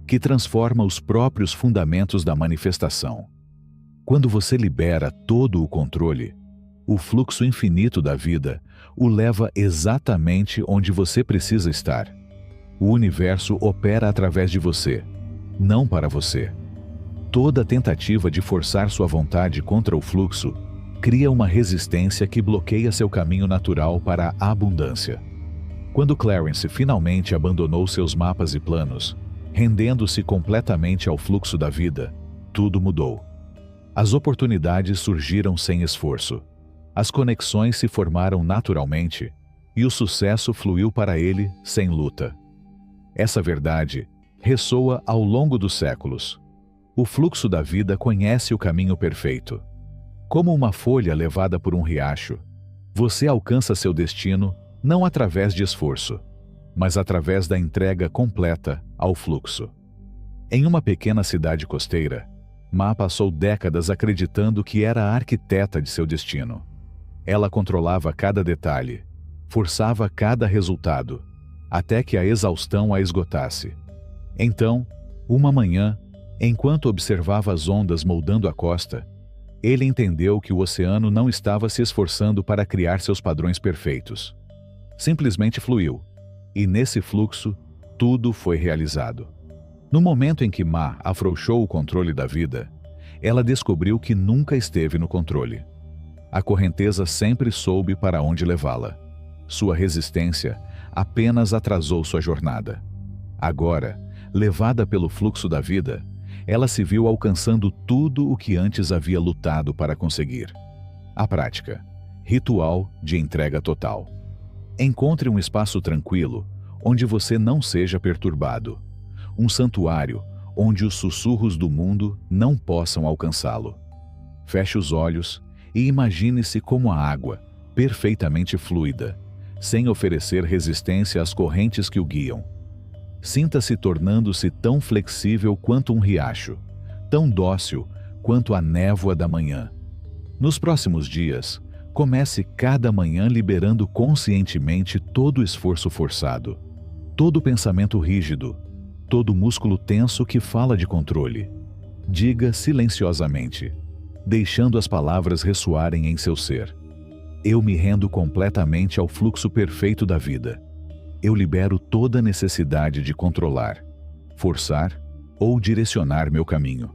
que transforma os próprios fundamentos da manifestação. Quando você libera todo o controle, o fluxo infinito da vida o leva exatamente onde você precisa estar. O universo opera através de você, não para você. Toda tentativa de forçar sua vontade contra o fluxo cria uma resistência que bloqueia seu caminho natural para a abundância. Quando Clarence finalmente abandonou seus mapas e planos, rendendo-se completamente ao fluxo da vida, tudo mudou. As oportunidades surgiram sem esforço. As conexões se formaram naturalmente e o sucesso fluiu para ele sem luta. Essa verdade ressoa ao longo dos séculos. O fluxo da vida conhece o caminho perfeito. Como uma folha levada por um riacho, você alcança seu destino não através de esforço, mas através da entrega completa ao fluxo. Em uma pequena cidade costeira, Ma passou décadas acreditando que era a arquiteta de seu destino. Ela controlava cada detalhe, forçava cada resultado, até que a exaustão a esgotasse. Então, uma manhã, enquanto observava as ondas moldando a costa, ele entendeu que o oceano não estava se esforçando para criar seus padrões perfeitos. Simplesmente fluiu, e nesse fluxo, tudo foi realizado. No momento em que Ma afrouxou o controle da vida, ela descobriu que nunca esteve no controle. A correnteza sempre soube para onde levá-la. Sua resistência apenas atrasou sua jornada. Agora, levada pelo fluxo da vida, ela se viu alcançando tudo o que antes havia lutado para conseguir. A prática: ritual de entrega total. Encontre um espaço tranquilo, onde você não seja perturbado. Um santuário, onde os sussurros do mundo não possam alcançá-lo. Feche os olhos e imagine-se como a água, perfeitamente fluida, sem oferecer resistência às correntes que o guiam. Sinta-se tornando-se tão flexível quanto um riacho, tão dócil quanto a névoa da manhã. Nos próximos dias, comece cada manhã liberando conscientemente todo esforço forçado, todo pensamento rígido, todo músculo tenso que fala de controle. Diga silenciosamente, deixando as palavras ressoarem em seu ser: eu me rendo completamente ao fluxo perfeito da vida. Eu libero toda necessidade de controlar, forçar ou direcionar meu caminho.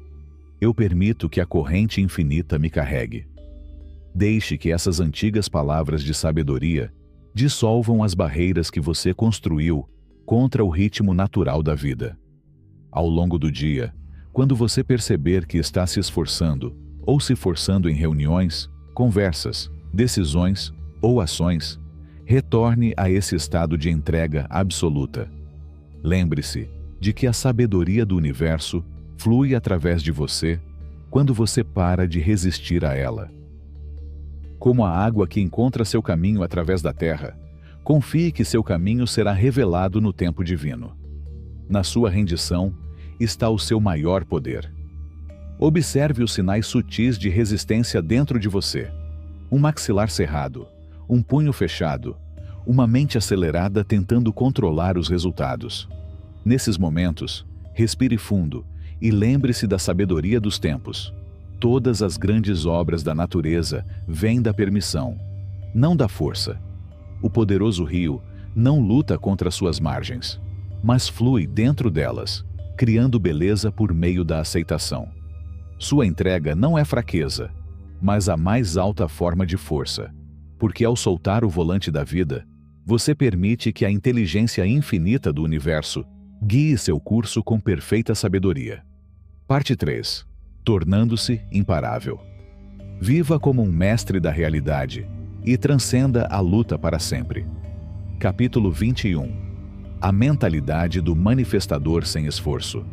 Eu permito que a corrente infinita me carregue. Deixe que essas antigas palavras de sabedoria dissolvam as barreiras que você construiu contra o ritmo natural da vida. Ao longo do dia, quando você perceber que está se esforçando ou se forçando em reuniões, conversas, decisões ou ações, retorne a esse estado de entrega absoluta. Lembre-se de que a sabedoria do universo flui através de você quando você para de resistir a ela. Como a água que encontra seu caminho através da terra, confie que seu caminho será revelado no tempo divino. Na sua rendição está o seu maior poder. Observe os sinais sutis de resistência dentro de você. Um maxilar cerrado, um punho fechado, uma mente acelerada tentando controlar os resultados. Nesses momentos, respire fundo e lembre-se da sabedoria dos tempos. Todas as grandes obras da natureza vêm da permissão, não da força. O poderoso rio não luta contra suas margens, mas flui dentro delas, criando beleza por meio da aceitação. Sua entrega não é fraqueza, mas a mais alta forma de força, porque ao soltar o volante da vida, você permite que a inteligência infinita do universo guie seu curso com perfeita sabedoria. Parte 3. Tornando-se imparável. Viva como um mestre da realidade e transcenda a luta para sempre. Capítulo 21. A mentalidade do manifestador sem esforço.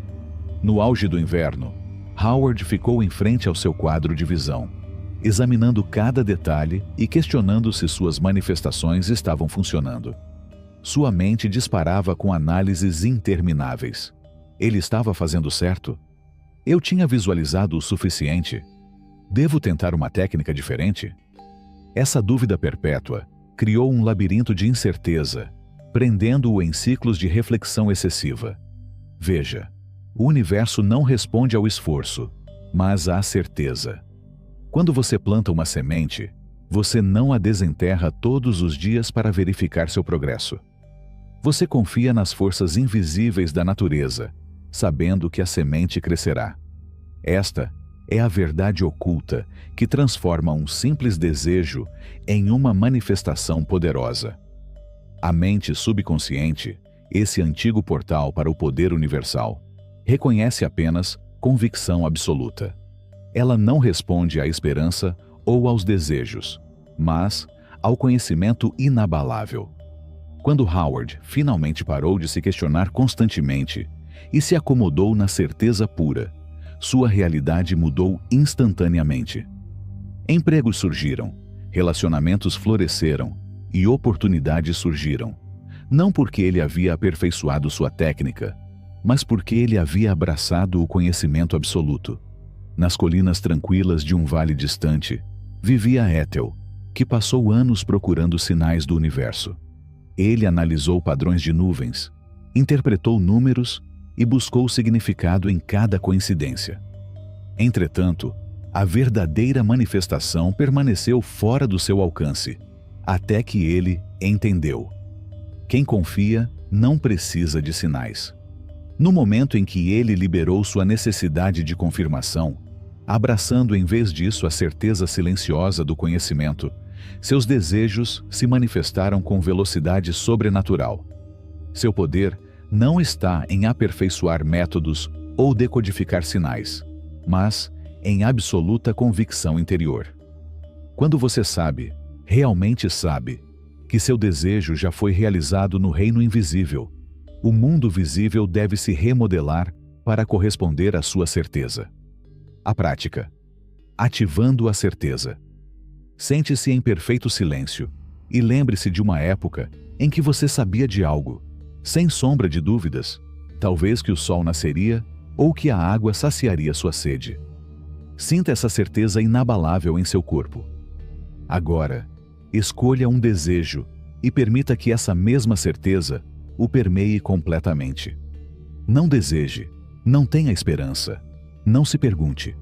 No auge do inverno, Howard ficou em frente ao seu quadro de visão, examinando cada detalhe e questionando se suas manifestações estavam funcionando. Sua mente disparava com análises intermináveis. Ele estava fazendo certo? Eu tinha visualizado o suficiente? Devo tentar uma técnica diferente? Essa dúvida perpétua criou um labirinto de incerteza, prendendo-o em ciclos de reflexão excessiva. Veja, o universo não responde ao esforço, mas à certeza. Quando você planta uma semente, você não a desenterra todos os dias para verificar seu progresso. Você confia nas forças invisíveis da natureza, sabendo que a semente crescerá. Esta é a verdade oculta que transforma um simples desejo em uma manifestação poderosa. A mente subconsciente, esse antigo portal para o poder universal, reconhece apenas convicção absoluta. Ela não responde à esperança ou aos desejos, mas ao conhecimento inabalável. Quando Howard finalmente parou de se questionar constantemente e se acomodou na certeza pura, sua realidade mudou instantaneamente. Empregos surgiram, relacionamentos floresceram e oportunidades surgiram, não porque ele havia aperfeiçoado sua técnica, mas porque ele havia abraçado o conhecimento absoluto. Nas colinas tranquilas de um vale distante, vivia Ethel, que passou anos procurando sinais do universo. Ele analisou padrões de nuvens, interpretou números e buscou significado em cada coincidência. Entretanto, a verdadeira manifestação permaneceu fora do seu alcance, até que ele entendeu. Quem confia não precisa de sinais. No momento em que ele liberou sua necessidade de confirmação, abraçando em vez disso a certeza silenciosa do conhecimento, seus desejos se manifestaram com velocidade sobrenatural. Seu poder não está em aperfeiçoar métodos ou decodificar sinais, mas em absoluta convicção interior. Quando você sabe, realmente sabe, que seu desejo já foi realizado no reino invisível, o mundo visível deve se remodelar para corresponder à sua certeza. A prática. Ativando a certeza. Sente-se em perfeito silêncio e lembre-se de uma época em que você sabia de algo, sem sombra de dúvidas, talvez que o sol nasceria ou que a água saciaria sua sede. Sinta essa certeza inabalável em seu corpo. Agora, escolha um desejo e permita que essa mesma certeza o permeie completamente. Não deseje, não tenha esperança, não se pergunte.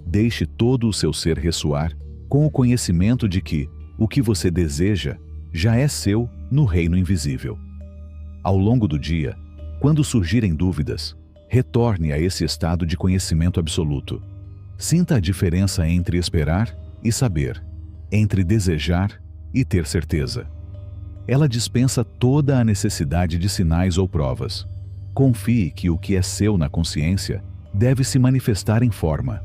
Deixe todo o seu ser ressoar com o conhecimento de que o que você deseja já é seu no reino invisível. Ao longo do dia, quando surgirem dúvidas, retorne a esse estado de conhecimento absoluto. Sinta a diferença entre esperar e saber, entre desejar e ter certeza. Ela dispensa toda a necessidade de sinais ou provas. Confie que o que é seu na consciência deve se manifestar em forma.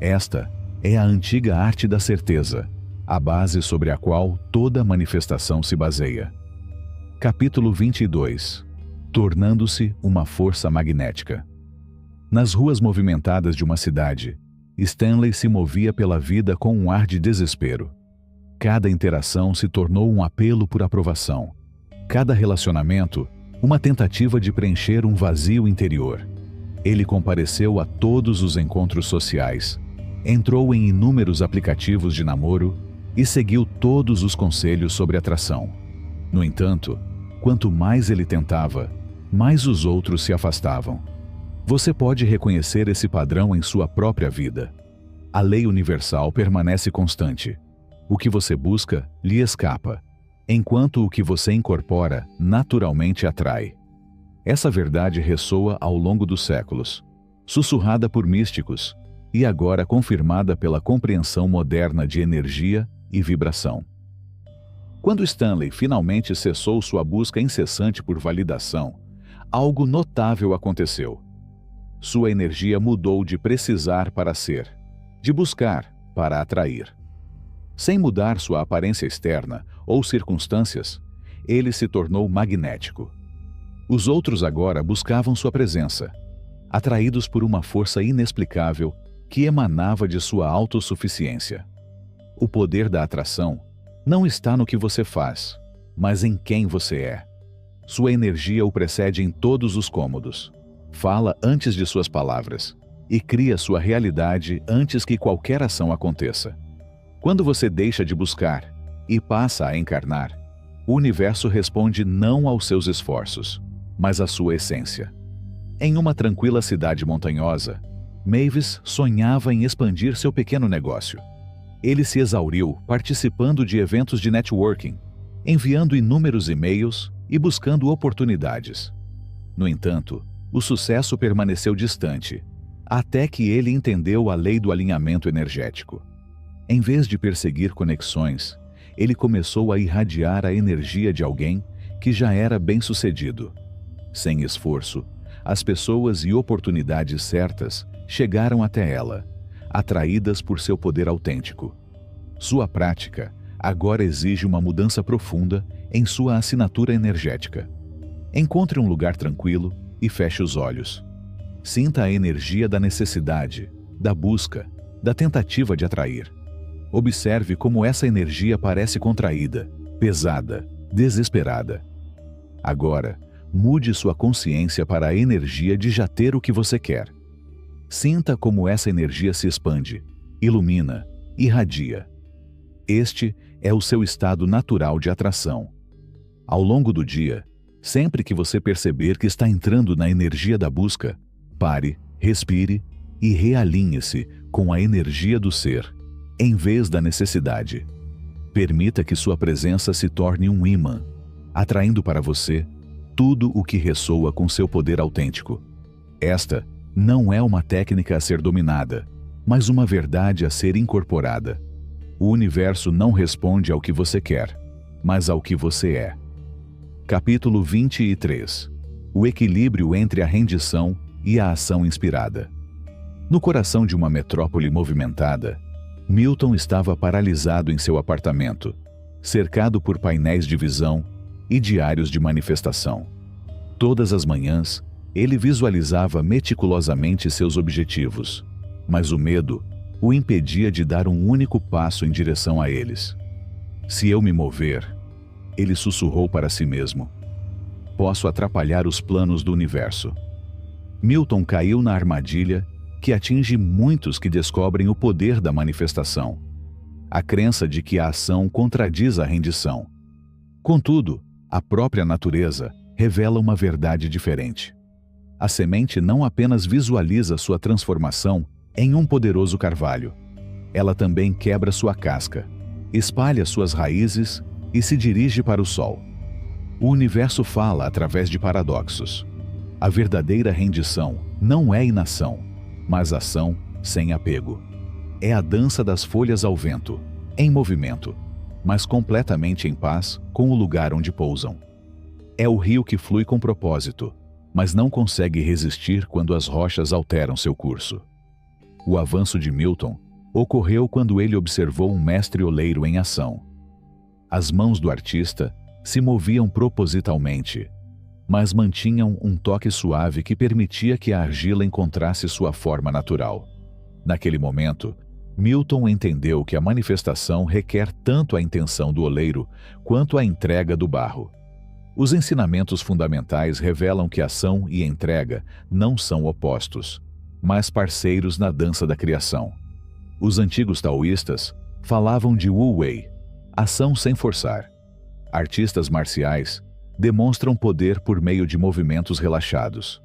Esta é a antiga arte da certeza, a base sobre a qual toda manifestação se baseia. Capítulo 22. Tornando-se uma força magnética. Nas ruas movimentadas de uma cidade, Stanley se movia pela vida com um ar de desespero. Cada interação se tornou um apelo por aprovação. Cada relacionamento, uma tentativa de preencher um vazio interior. Ele compareceu a todos os encontros sociais, entrou em inúmeros aplicativos de namoro e seguiu todos os conselhos sobre atração. No entanto, quanto mais ele tentava, mais os outros se afastavam. Você pode reconhecer esse padrão em sua própria vida. A lei universal permanece constante. O que você busca lhe escapa, enquanto o que você incorpora naturalmente atrai. Essa verdade ressoa ao longo dos séculos, sussurrada por místicos e agora confirmada pela compreensão moderna de energia e vibração. Quando Stanley finalmente cessou sua busca incessante por validação, algo notável aconteceu. Sua energia mudou de precisar para ser, de buscar para atrair. Sem mudar sua aparência externa ou circunstâncias, ele se tornou magnético. Os outros agora buscavam sua presença, atraídos por uma força inexplicável que emanava de sua autossuficiência. O poder da atração não está no que você faz, mas em quem você é. Sua energia o precede em todos os cômodos. Fala antes de suas palavras e cria sua realidade antes que qualquer ação aconteça. Quando você deixa de buscar e passa a encarnar, o universo responde não aos seus esforços, mas à sua essência. Em uma tranquila cidade montanhosa, Mavis sonhava em expandir seu pequeno negócio. Ele se exauriu participando de eventos de networking, enviando inúmeros e-mails e buscando oportunidades. No entanto, o sucesso permaneceu distante, até que ele entendeu a lei do alinhamento energético. Em vez de perseguir conexões, ele começou a irradiar a energia de alguém que já era bem-sucedido. Sem esforço, as pessoas e oportunidades certas chegaram até ela, atraídas por seu poder autêntico. Sua prática agora exige uma mudança profunda em sua assinatura energética. Encontre um lugar tranquilo e feche os olhos. Sinta a energia da necessidade, da busca, da tentativa de atrair. Observe como essa energia parece contraída, pesada, desesperada. Agora, mude sua consciência para a energia de já ter o que você quer. Sinta como essa energia se expande, ilumina, irradia. Este é o seu estado natural de atração. Ao longo do dia, sempre que você perceber que está entrando na energia da busca, pare, respire e realinhe-se com a energia do ser, em vez da necessidade. Permita que sua presença se torne um ímã, atraindo para você tudo o que ressoa com seu poder autêntico. Esta não é uma técnica a ser dominada, mas uma verdade a ser incorporada. O universo não responde ao que você quer, mas ao que você é. Capítulo 23. O equilíbrio entre a rendição e a ação inspirada. No coração de uma metrópole movimentada, Milton estava paralisado em seu apartamento, cercado por painéis de visão e diários de manifestação. Todas as manhãs, ele visualizava meticulosamente seus objetivos, mas o medo o impedia de dar um único passo em direção a eles. Se eu me mover, ele sussurrou para si mesmo, posso atrapalhar os planos do universo. Milton caiu na armadilha que atinge muitos que descobrem o poder da manifestação: a crença de que a ação contradiz a rendição. Contudo, a própria natureza revela uma verdade diferente. A semente não apenas visualiza sua transformação em um poderoso carvalho. Ela também quebra sua casca, espalha suas raízes e se dirige para o sol. O universo fala através de paradoxos. A verdadeira rendição não é inação, mas ação sem apego. É a dança das folhas ao vento, em movimento, mas completamente em paz com o lugar onde pousam. É o rio que flui com propósito, mas não consegue resistir quando as rochas alteram seu curso. O avanço de Milton ocorreu quando ele observou um mestre oleiro em ação. As mãos do artista se moviam propositalmente, mas mantinham um toque suave que permitia que a argila encontrasse sua forma natural. Naquele momento, Milton entendeu que a manifestação requer tanto a intenção do oleiro quanto a entrega do barro. Os ensinamentos fundamentais revelam que ação e entrega não são opostos, mas parceiros na dança da criação. Os antigos taoístas falavam de Wu Wei, ação sem forçar. Artistas marciais demonstram poder por meio de movimentos relaxados.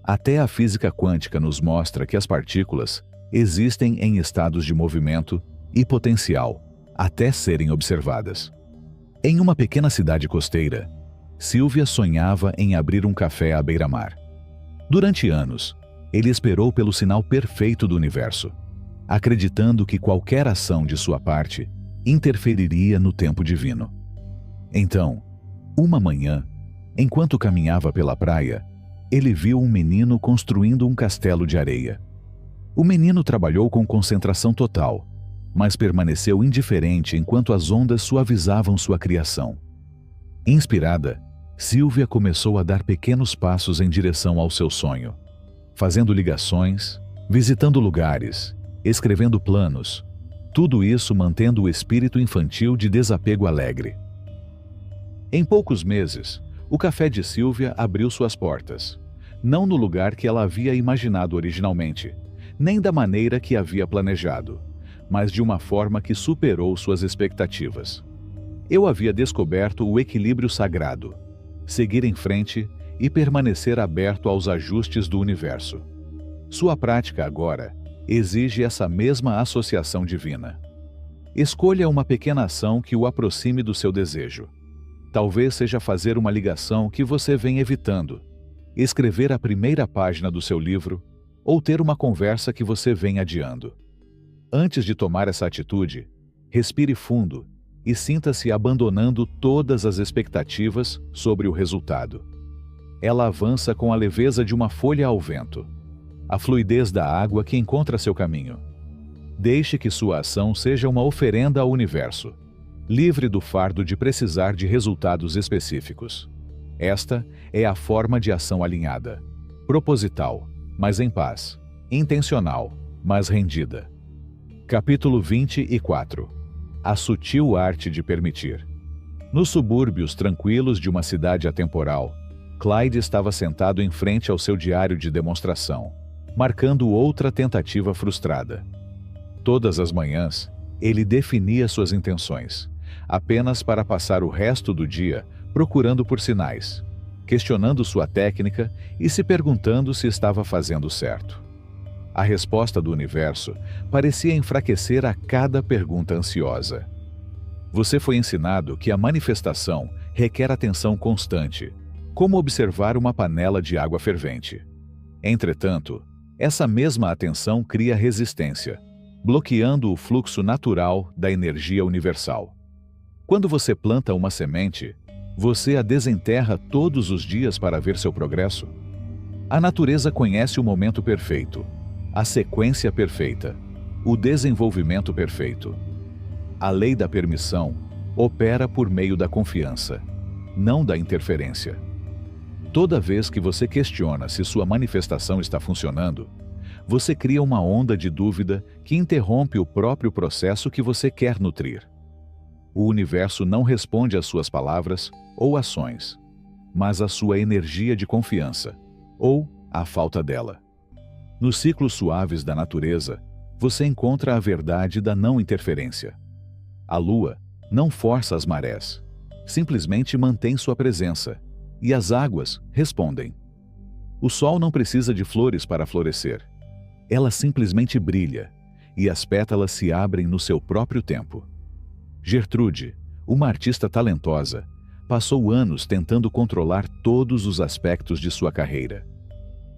Até a física quântica nos mostra que as partículas existem em estados de movimento e potencial, até serem observadas. Em uma pequena cidade costeira, Sylvia sonhava em abrir um café à beira-mar. Durante anos, ele esperou pelo sinal perfeito do universo, acreditando que qualquer ação de sua parte interferiria no tempo divino. Então, uma manhã, enquanto caminhava pela praia, ele viu um menino construindo um castelo de areia. O menino trabalhou com concentração total, mas permaneceu indiferente enquanto as ondas suavizavam sua criação. Inspirada, Sylvia começou a dar pequenos passos em direção ao seu sonho, fazendo ligações, visitando lugares, escrevendo planos, tudo isso mantendo o espírito infantil de desapego alegre. Em poucos meses, o café de Sylvia abriu suas portas, não no lugar que ela havia imaginado originalmente, nem da maneira que havia planejado, mas de uma forma que superou suas expectativas. Eu havia descoberto o equilíbrio sagrado, seguir em frente e permanecer aberto aos ajustes do universo. Sua prática agora exige essa mesma associação divina. Escolha uma pequena ação que o aproxime do seu desejo. Talvez seja fazer uma ligação que você vem evitando, escrever a primeira página do seu livro ou ter uma conversa que você vem adiando. Antes de tomar essa atitude, respire fundo e sinta-se abandonando todas as expectativas sobre o resultado. Ela avança com a leveza de uma folha ao vento, a fluidez da água que encontra seu caminho. Deixe que sua ação seja uma oferenda ao universo, livre do fardo de precisar de resultados específicos. Esta é a forma de ação alinhada, proposital, mas em paz, intencional, mas rendida. Capítulo 24. A sutil arte de permitir. Nos subúrbios tranquilos de uma cidade atemporal, Clyde estava sentado em frente ao seu diário de demonstração, marcando outra tentativa frustrada. Todas as manhãs, ele definia suas intenções, apenas para passar o resto do dia procurando por sinais, questionando sua técnica e se perguntando se estava fazendo certo. A resposta do universo parecia enfraquecer a cada pergunta ansiosa. Você foi ensinado que a manifestação requer atenção constante, como observar uma panela de água fervente. Entretanto, essa mesma atenção cria resistência, bloqueando o fluxo natural da energia universal. Quando você planta uma semente, você a desenterra todos os dias para ver seu progresso? A natureza conhece o momento perfeito, a sequência perfeita, o desenvolvimento perfeito. A lei da permissão opera por meio da confiança, não da interferência. Toda vez que você questiona se sua manifestação está funcionando, você cria uma onda de dúvida que interrompe o próprio processo que você quer nutrir. O universo não responde às suas palavras ou ações, mas à sua energia de confiança, ou à falta dela. Nos ciclos suaves da natureza, você encontra a verdade da não interferência. A lua não força as marés, simplesmente mantém sua presença, e as águas respondem. O sol não precisa de flores para florescer. Ela simplesmente brilha, e as pétalas se abrem no seu próprio tempo. Gertrude, uma artista talentosa, passou anos tentando controlar todos os aspectos de sua carreira.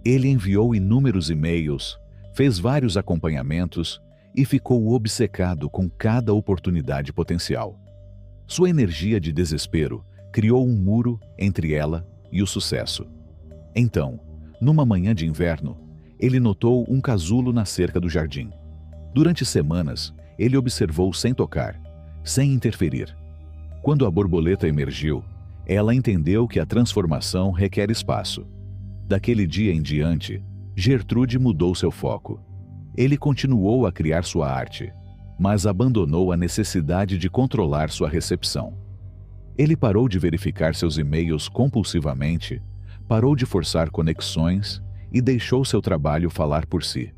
Ele enviou inúmeros e-mails, fez vários acompanhamentos e ficou obcecado com cada oportunidade potencial. Sua energia de desespero criou um muro entre ela e o sucesso. Então, numa manhã de inverno, ele notou um casulo na cerca do jardim. Durante semanas, ele observou sem tocar, sem interferir. Quando a borboleta emergiu, ela entendeu que a transformação requer espaço. Daquele dia em diante, Gertrude mudou seu foco. Ele continuou a criar sua arte, mas abandonou a necessidade de controlar sua recepção. Ele parou de verificar seus e-mails compulsivamente, parou de forçar conexões e deixou seu trabalho falar por si.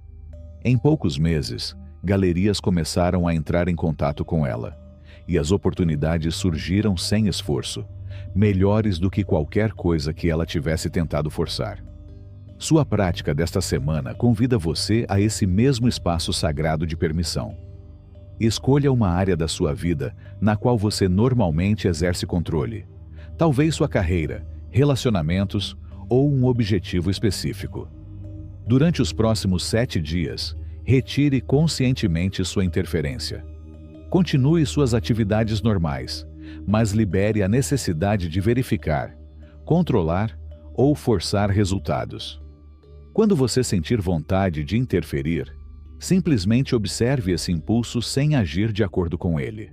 Em poucos meses, galerias começaram a entrar em contato com ela, e as oportunidades surgiram sem esforço, melhores do que qualquer coisa que ela tivesse tentado forçar. Sua prática desta semana convida você a esse mesmo espaço sagrado de permissão. Escolha uma área da sua vida na qual você normalmente exerce controle. Talvez sua carreira, relacionamentos ou um objetivo específico. Durante os próximos 7 dias, retire conscientemente sua interferência. Continue suas atividades normais, mas libere a necessidade de verificar, controlar ou forçar resultados. Quando você sentir vontade de interferir, simplesmente observe esse impulso sem agir de acordo com ele.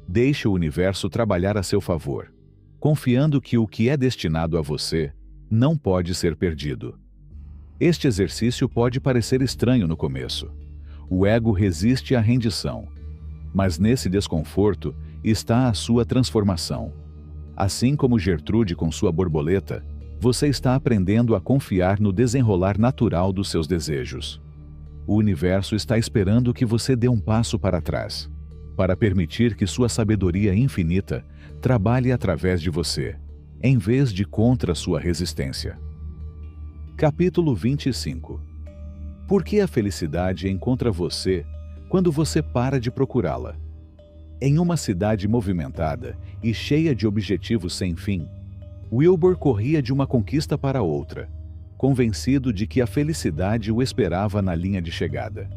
Deixe o universo trabalhar a seu favor, confiando que o que é destinado a você não pode ser perdido. Este exercício pode parecer estranho no começo. O ego resiste à rendição, mas nesse desconforto está a sua transformação. Assim como Gertrude com sua borboleta, você está aprendendo a confiar no desenrolar natural dos seus desejos. O universo está esperando que você dê um passo para trás, para permitir que sua sabedoria infinita trabalhe através de você, em vez de contra sua resistência. Capítulo 25. Por que a felicidade encontra você quando você para de procurá-la? Em uma cidade movimentada e cheia de objetivos sem fim, Wilbur corria de uma conquista para outra, convencido de que a felicidade o esperava na linha de chegada.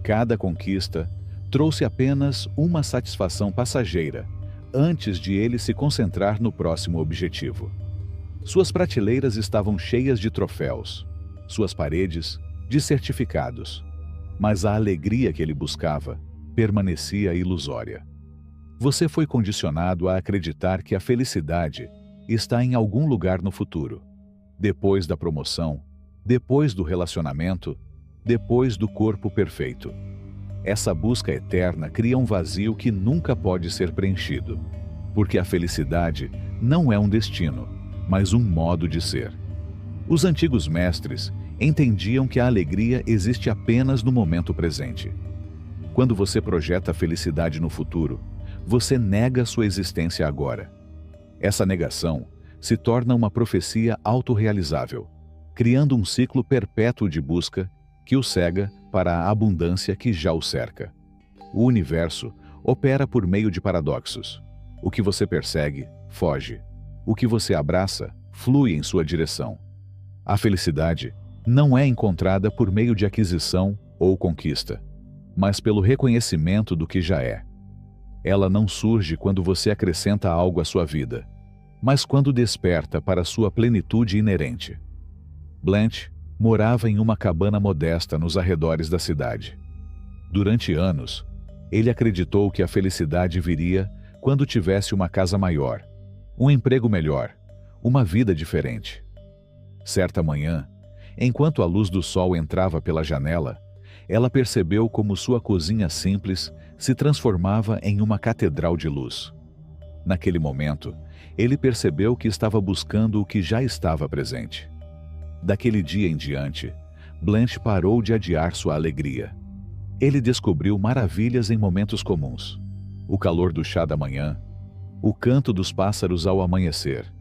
Cada conquista trouxe apenas uma satisfação passageira, antes de ele se concentrar no próximo objetivo. Suas prateleiras estavam cheias de troféus, suas paredes de certificados, mas a alegria que ele buscava permanecia ilusória. Você foi condicionado a acreditar que a felicidade está em algum lugar no futuro, depois da promoção, depois do relacionamento, depois do corpo perfeito. Essa busca eterna cria um vazio que nunca pode ser preenchido, porque a felicidade não é um destino, mas um modo de ser. Os antigos mestres entendiam que a alegria existe apenas no momento presente. Quando você projeta a felicidade no futuro, você nega sua existência agora. Essa negação se torna uma profecia autorrealizável, criando um ciclo perpétuo de busca que o cega para a abundância que já o cerca. O universo opera por meio de paradoxos. O que você persegue, foge. O que você abraça, flui em sua direção. A felicidade não é encontrada por meio de aquisição ou conquista, mas pelo reconhecimento do que já é. Ela não surge quando você acrescenta algo à sua vida, mas quando desperta para sua plenitude inerente. Blanche morava em uma cabana modesta nos arredores da cidade. Durante anos, ele acreditou que a felicidade viria quando tivesse uma casa maior, um emprego melhor, uma vida diferente. Certa manhã, enquanto a luz do sol entrava pela janela, ela percebeu como sua cozinha simples se transformava em uma catedral de luz. Naquele momento, ele percebeu que estava buscando o que já estava presente. Daquele dia em diante, Blanche parou de adiar sua alegria. Ele descobriu maravilhas em momentos comuns. O calor do chá da manhã, o canto dos pássaros ao amanhecer,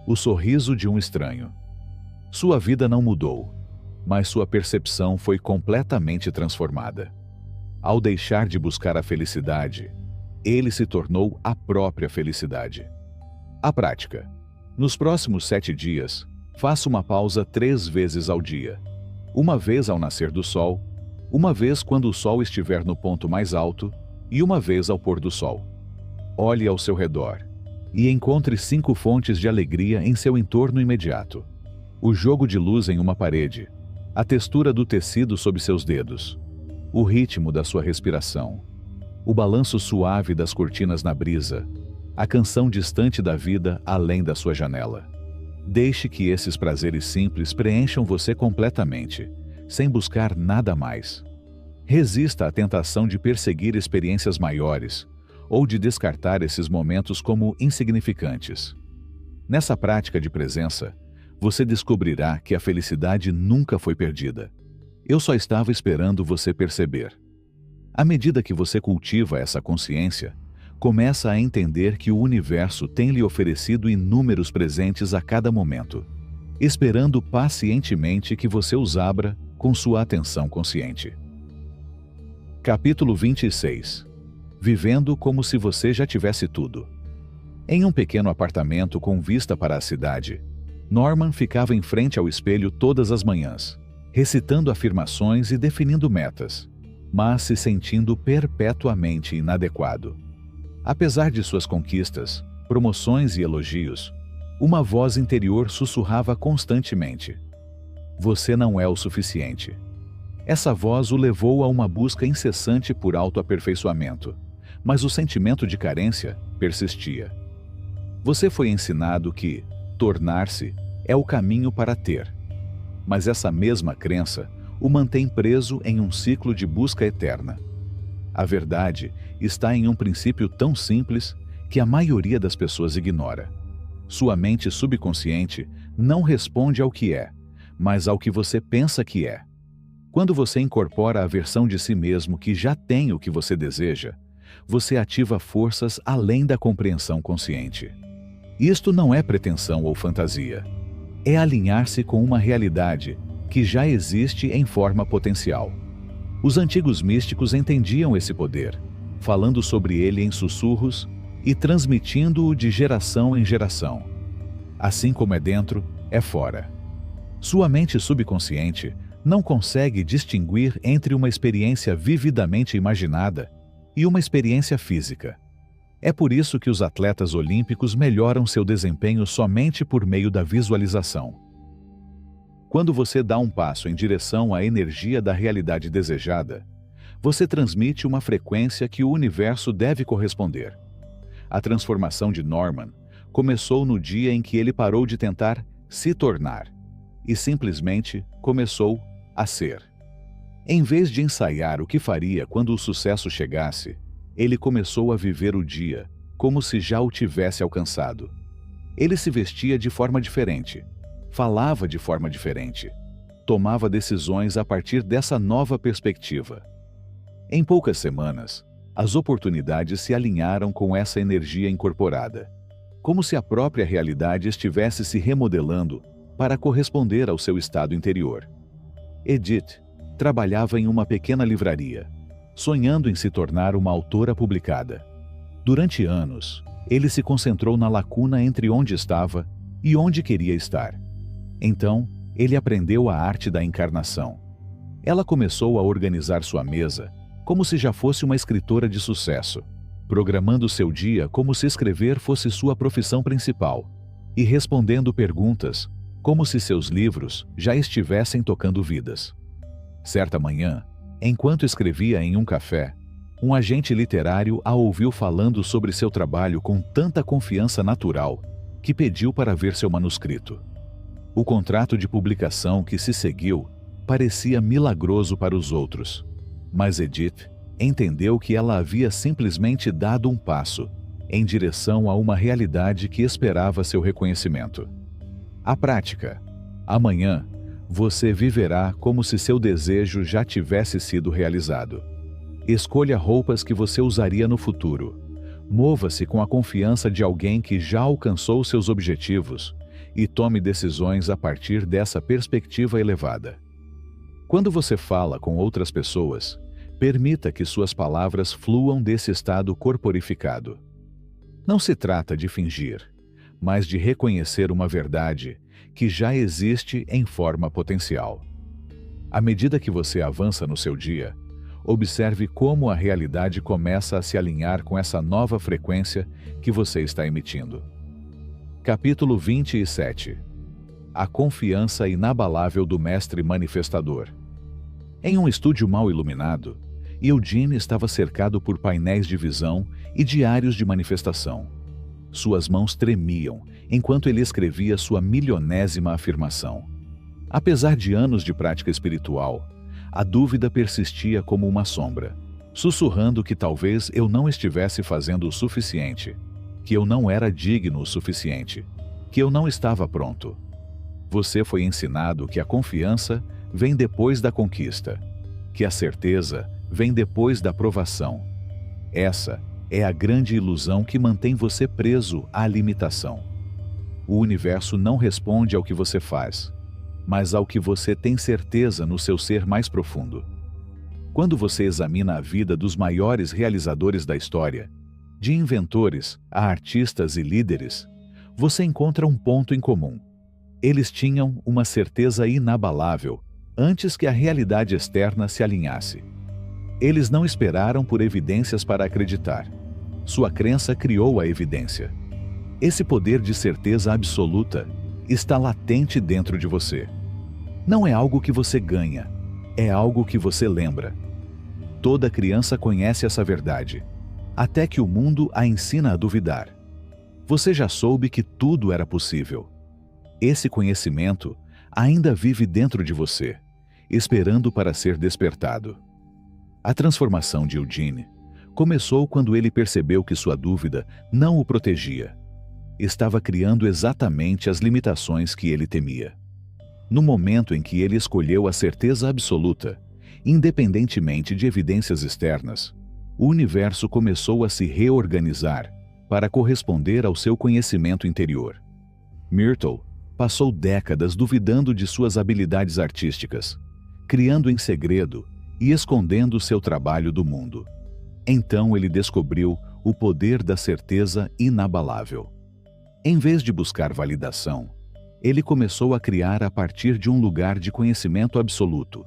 o sorriso de um estranho. Sua vida não mudou, mas sua percepção foi completamente transformada. Ao deixar de buscar a felicidade, ele se tornou a própria felicidade. A prática. Nos próximos 7 dias, faça uma pausa 3 vezes ao dia. Uma vez ao nascer do sol, uma vez quando o sol estiver no ponto mais alto e uma vez ao pôr do sol. Olhe ao seu redor e encontre 5 fontes de alegria em seu entorno imediato. O jogo de luz em uma parede, a textura do tecido sob seus dedos, o ritmo da sua respiração, o balanço suave das cortinas na brisa, a canção distante da vida além da sua janela. Deixe que esses prazeres simples preencham você completamente, sem buscar nada mais. Resista à tentação de perseguir experiências maiores ou de descartar esses momentos como insignificantes. Nessa prática de presença, você descobrirá que a felicidade nunca foi perdida. Eu só estava esperando você perceber. À medida que você cultiva essa consciência, começa a entender que o universo tem lhe oferecido inúmeros presentes a cada momento, esperando pacientemente que você os abra com sua atenção consciente. Capítulo 26. Vivendo como se você já tivesse tudo. Em um pequeno apartamento com vista para a cidade, Norman ficava em frente ao espelho todas as manhãs, recitando afirmações e definindo metas, mas se sentindo perpetuamente inadequado. Apesar de suas conquistas, promoções e elogios, uma voz interior sussurrava constantemente: "Você não é o suficiente." Essa voz o levou a uma busca incessante por autoaperfeiçoamento, mas o sentimento de carência persistia. Você foi ensinado que tornar-se é o caminho para ter, mas essa mesma crença o mantém preso em um ciclo de busca eterna. A verdade está em um princípio tão simples que a maioria das pessoas ignora. Sua mente subconsciente não responde ao que é, mas ao que você pensa que é. Quando você incorpora a versão de si mesmo que já tem o que você deseja, você ativa forças além da compreensão consciente. Isto não é pretensão ou fantasia. É alinhar-se com uma realidade que já existe em forma potencial. Os antigos místicos entendiam esse poder, falando sobre ele em sussurros e transmitindo-o de geração em geração. Assim como é dentro, é fora. Sua mente subconsciente não consegue distinguir entre uma experiência vividamente imaginada e uma experiência física. É por isso que os atletas olímpicos melhoram seu desempenho somente por meio da visualização. Quando você dá um passo em direção à energia da realidade desejada, você transmite uma frequência que o universo deve corresponder. A transformação de Norman começou no dia em que ele parou de tentar se tornar e simplesmente começou a ser. Em vez de ensaiar o que faria quando o sucesso chegasse, ele começou a viver o dia como se já o tivesse alcançado. Ele se vestia de forma diferente, falava de forma diferente, tomava decisões a partir dessa nova perspectiva. Em poucas semanas, as oportunidades se alinharam com essa energia incorporada, como se a própria realidade estivesse se remodelando para corresponder ao seu estado interior. Edith trabalhava em uma pequena livraria, sonhando em se tornar uma autora publicada. Durante anos, ele se concentrou na lacuna entre onde estava e onde queria estar. Então, ele aprendeu a arte da encarnação. Ela começou a organizar sua mesa como se já fosse uma escritora de sucesso, programando seu dia como se escrever fosse sua profissão principal e respondendo perguntas como se seus livros já estivessem tocando vidas. Certa manhã, enquanto escrevia em um café, um agente literário a ouviu falando sobre seu trabalho com tanta confiança natural que pediu para ver seu manuscrito. O contrato de publicação que se seguiu parecia milagroso para os outros, mas Edith entendeu que ela havia simplesmente dado um passo em direção a uma realidade que esperava seu reconhecimento. A prática. Amanhã, Você viverá como se seu desejo já tivesse sido realizado. Escolha roupas que você usaria no futuro. Mova-se com a confiança de alguém que já alcançou seus objetivos e tome decisões a partir dessa perspectiva elevada. Quando você fala com outras pessoas, permita que suas palavras fluam desse estado corporificado. Não se trata de fingir, mas de reconhecer uma verdade que já existe em forma potencial. À medida que você avança no seu dia, observe como a realidade começa a se alinhar com essa nova frequência que você está emitindo. Capítulo 27. A confiança inabalável do Mestre Manifestador. Em um estúdio mal iluminado, Eugene estava cercado por painéis de visão e diários de manifestação. Suas mãos tremiam enquanto ele escrevia sua milionésima afirmação. Apesar de anos de prática espiritual, a dúvida persistia como uma sombra, sussurrando que talvez eu não estivesse fazendo o suficiente, que eu não era digno o suficiente, que eu não estava pronto. Você foi ensinado que a confiança vem depois da conquista, que a certeza vem depois da provação. Essa é a grande ilusão que mantém você preso à limitação. O universo não responde ao que você faz, mas ao que você tem certeza no seu ser mais profundo. Quando você examina a vida dos maiores realizadores da história, de inventores a artistas e líderes, você encontra um ponto em comum. Eles tinham uma certeza inabalável antes que a realidade externa se alinhasse. Eles não esperaram por evidências para acreditar. Sua crença criou a evidência. Esse poder de certeza absoluta está latente dentro de você. Não é algo que você ganha, é algo que você lembra. Toda criança conhece essa verdade, até que o mundo a ensina a duvidar. Você já soube que tudo era possível. Esse conhecimento ainda vive dentro de você, esperando para ser despertado. A transformação de Eugene começou quando ele percebeu que sua dúvida não o protegia. Estava criando exatamente as limitações que ele temia. No momento em que ele escolheu a certeza absoluta, independentemente de evidências externas, o universo começou a se reorganizar para corresponder ao seu conhecimento interior. Myrtle passou décadas duvidando de suas habilidades artísticas, criando em segredo e escondendo seu trabalho do mundo. Então ele descobriu o poder da certeza inabalável. Em vez de buscar validação, ele começou a criar a partir de um lugar de conhecimento absoluto.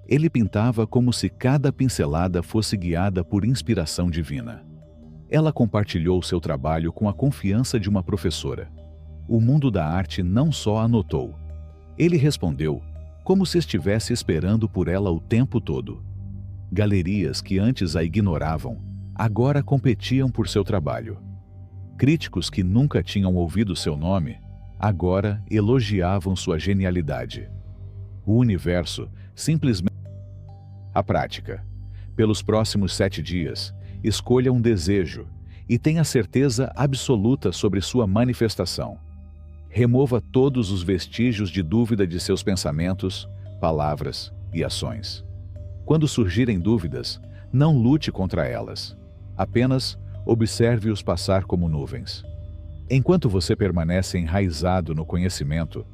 Ele pintava como se cada pincelada fosse guiada por inspiração divina. Ela compartilhou seu trabalho com a confiança de uma professora. O mundo da arte não só a notou. Ele respondeu, como se estivesse esperando por ela o tempo todo. Galerias que antes a ignoravam, agora competiam por seu trabalho. Críticos que nunca tinham ouvido seu nome, agora elogiavam sua genialidade. O universo simplesmente... A prática. Pelos próximos 7 dias, escolha um desejo e tenha certeza absoluta sobre sua manifestação. Remova todos os vestígios de dúvida de seus pensamentos, palavras e ações. Quando surgirem dúvidas, não lute contra elas. Apenas observe-os passar como nuvens. Enquanto você permanece enraizado no conhecimento,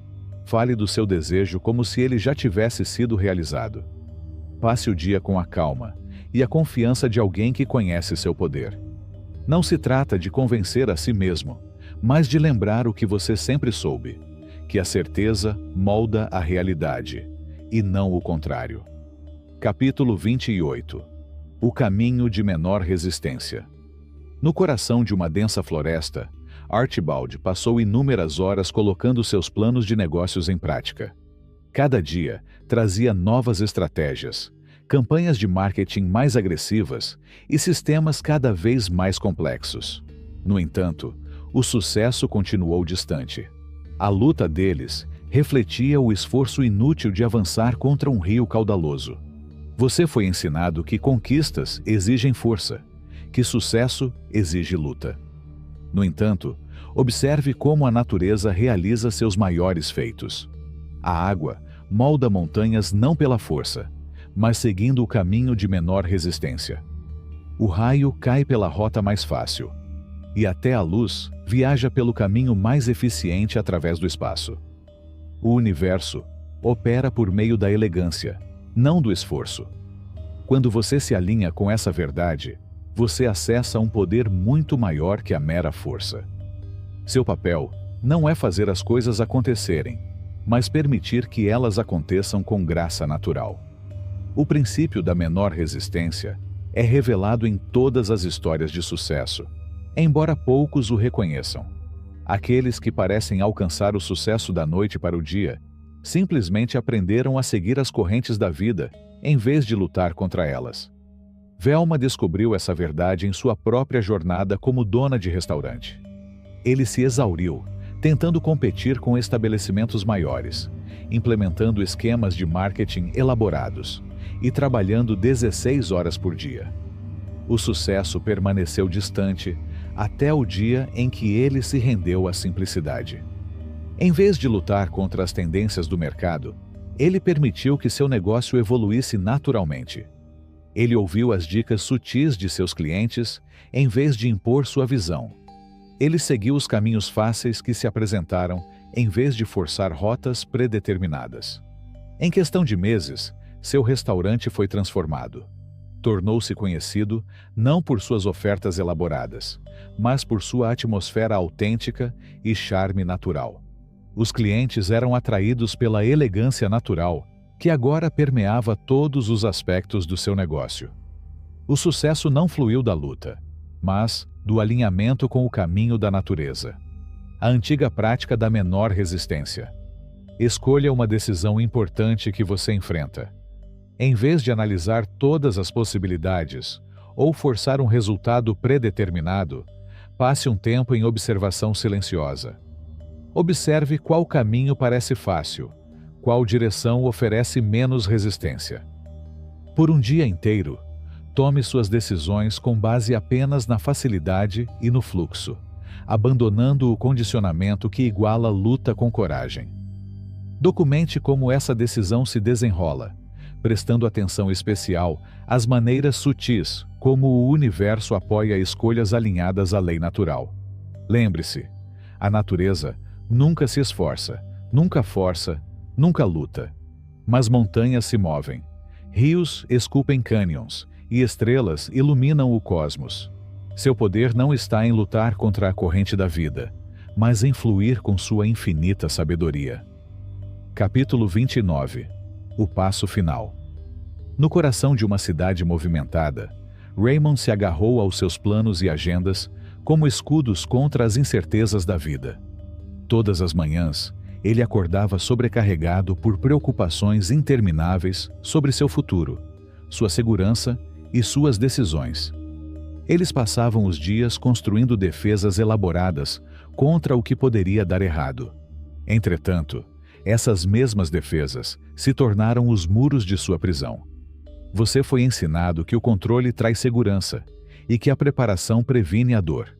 fale do seu desejo como se ele já tivesse sido realizado. Passe o dia com a calma e a confiança de alguém que conhece seu poder. Não se trata de convencer a si mesmo, mas de lembrar o que você sempre soube, que a certeza molda a realidade, e não o contrário. Capítulo 28. O caminho de menor resistência. No coração de uma densa floresta, Archibald passou inúmeras horas colocando seus planos de negócios em prática. Cada dia trazia novas estratégias, campanhas de marketing mais agressivas e sistemas cada vez mais complexos. No entanto, o sucesso continuou distante. A luta deles refletia o esforço inútil de avançar contra um rio caudaloso. Você foi ensinado que conquistas exigem força, que sucesso exige luta. No entanto, observe como a natureza realiza seus maiores feitos. A água molda montanhas não pela força, mas seguindo o caminho de menor resistência. O raio cai pela rota mais fácil, e até a luz viaja pelo caminho mais eficiente através do espaço. O universo opera por meio da elegância, não do esforço. Quando você se alinha com essa verdade, você acessa um poder muito maior que a mera força. Seu papel não é fazer as coisas acontecerem, mas permitir que elas aconteçam com graça natural. O princípio da menor resistência é revelado em todas as histórias de sucesso, embora poucos o reconheçam. Aqueles que parecem alcançar o sucesso da noite para o dia simplesmente aprenderam a seguir as correntes da vida em vez de lutar contra elas. Velma descobriu essa verdade em sua própria jornada como dona de restaurante. Ele se exauriu, tentando competir com estabelecimentos maiores, implementando esquemas de marketing elaborados e trabalhando 16 horas por dia. O sucesso permaneceu distante até o dia em que ele se rendeu à simplicidade. Em vez de lutar contra as tendências do mercado, ele permitiu que seu negócio evoluísse naturalmente. Ele ouviu as dicas sutis de seus clientes em vez de impor sua visão. Ele seguiu os caminhos fáceis que se apresentaram em vez de forçar rotas predeterminadas. Em questão de meses, seu restaurante foi transformado. Tornou-se conhecido não por suas ofertas elaboradas, mas por sua atmosfera autêntica e charme natural. Os clientes eram atraídos pela elegância natural, que agora permeava todos os aspectos do seu negócio. O sucesso não fluiu da luta, mas do alinhamento com o caminho da natureza. A antiga prática da menor resistência. Escolha uma decisão importante que você enfrenta. Em vez de analisar todas as possibilidades ou forçar um resultado predeterminado, passe um tempo em observação silenciosa. Observe qual caminho parece fácil, qual direção oferece menos resistência. Por um dia inteiro, tome suas decisões com base apenas na facilidade e no fluxo, abandonando o condicionamento que iguala luta com coragem. Documente como essa decisão se desenrola, prestando atenção especial às maneiras sutis como o universo apoia escolhas alinhadas à lei natural. Lembre-se, a natureza nunca se esforça, nunca força, nunca luta. Mas montanhas se movem, rios esculpem cânions e estrelas iluminam o cosmos. Seu poder não está em lutar contra a corrente da vida, mas em fluir com sua infinita sabedoria. Capítulo 29. O passo final. No coração de uma cidade movimentada, Raymond se agarrou aos seus planos e agendas como escudos contra as incertezas da vida. Todas as manhãs, ele acordava sobrecarregado por preocupações intermináveis sobre seu futuro, sua segurança e suas decisões. Eles passavam os dias construindo defesas elaboradas contra o que poderia dar errado. Entretanto, essas mesmas defesas se tornaram os muros de sua prisão. Você foi ensinado que o controle traz segurança e que a preparação previne a dor.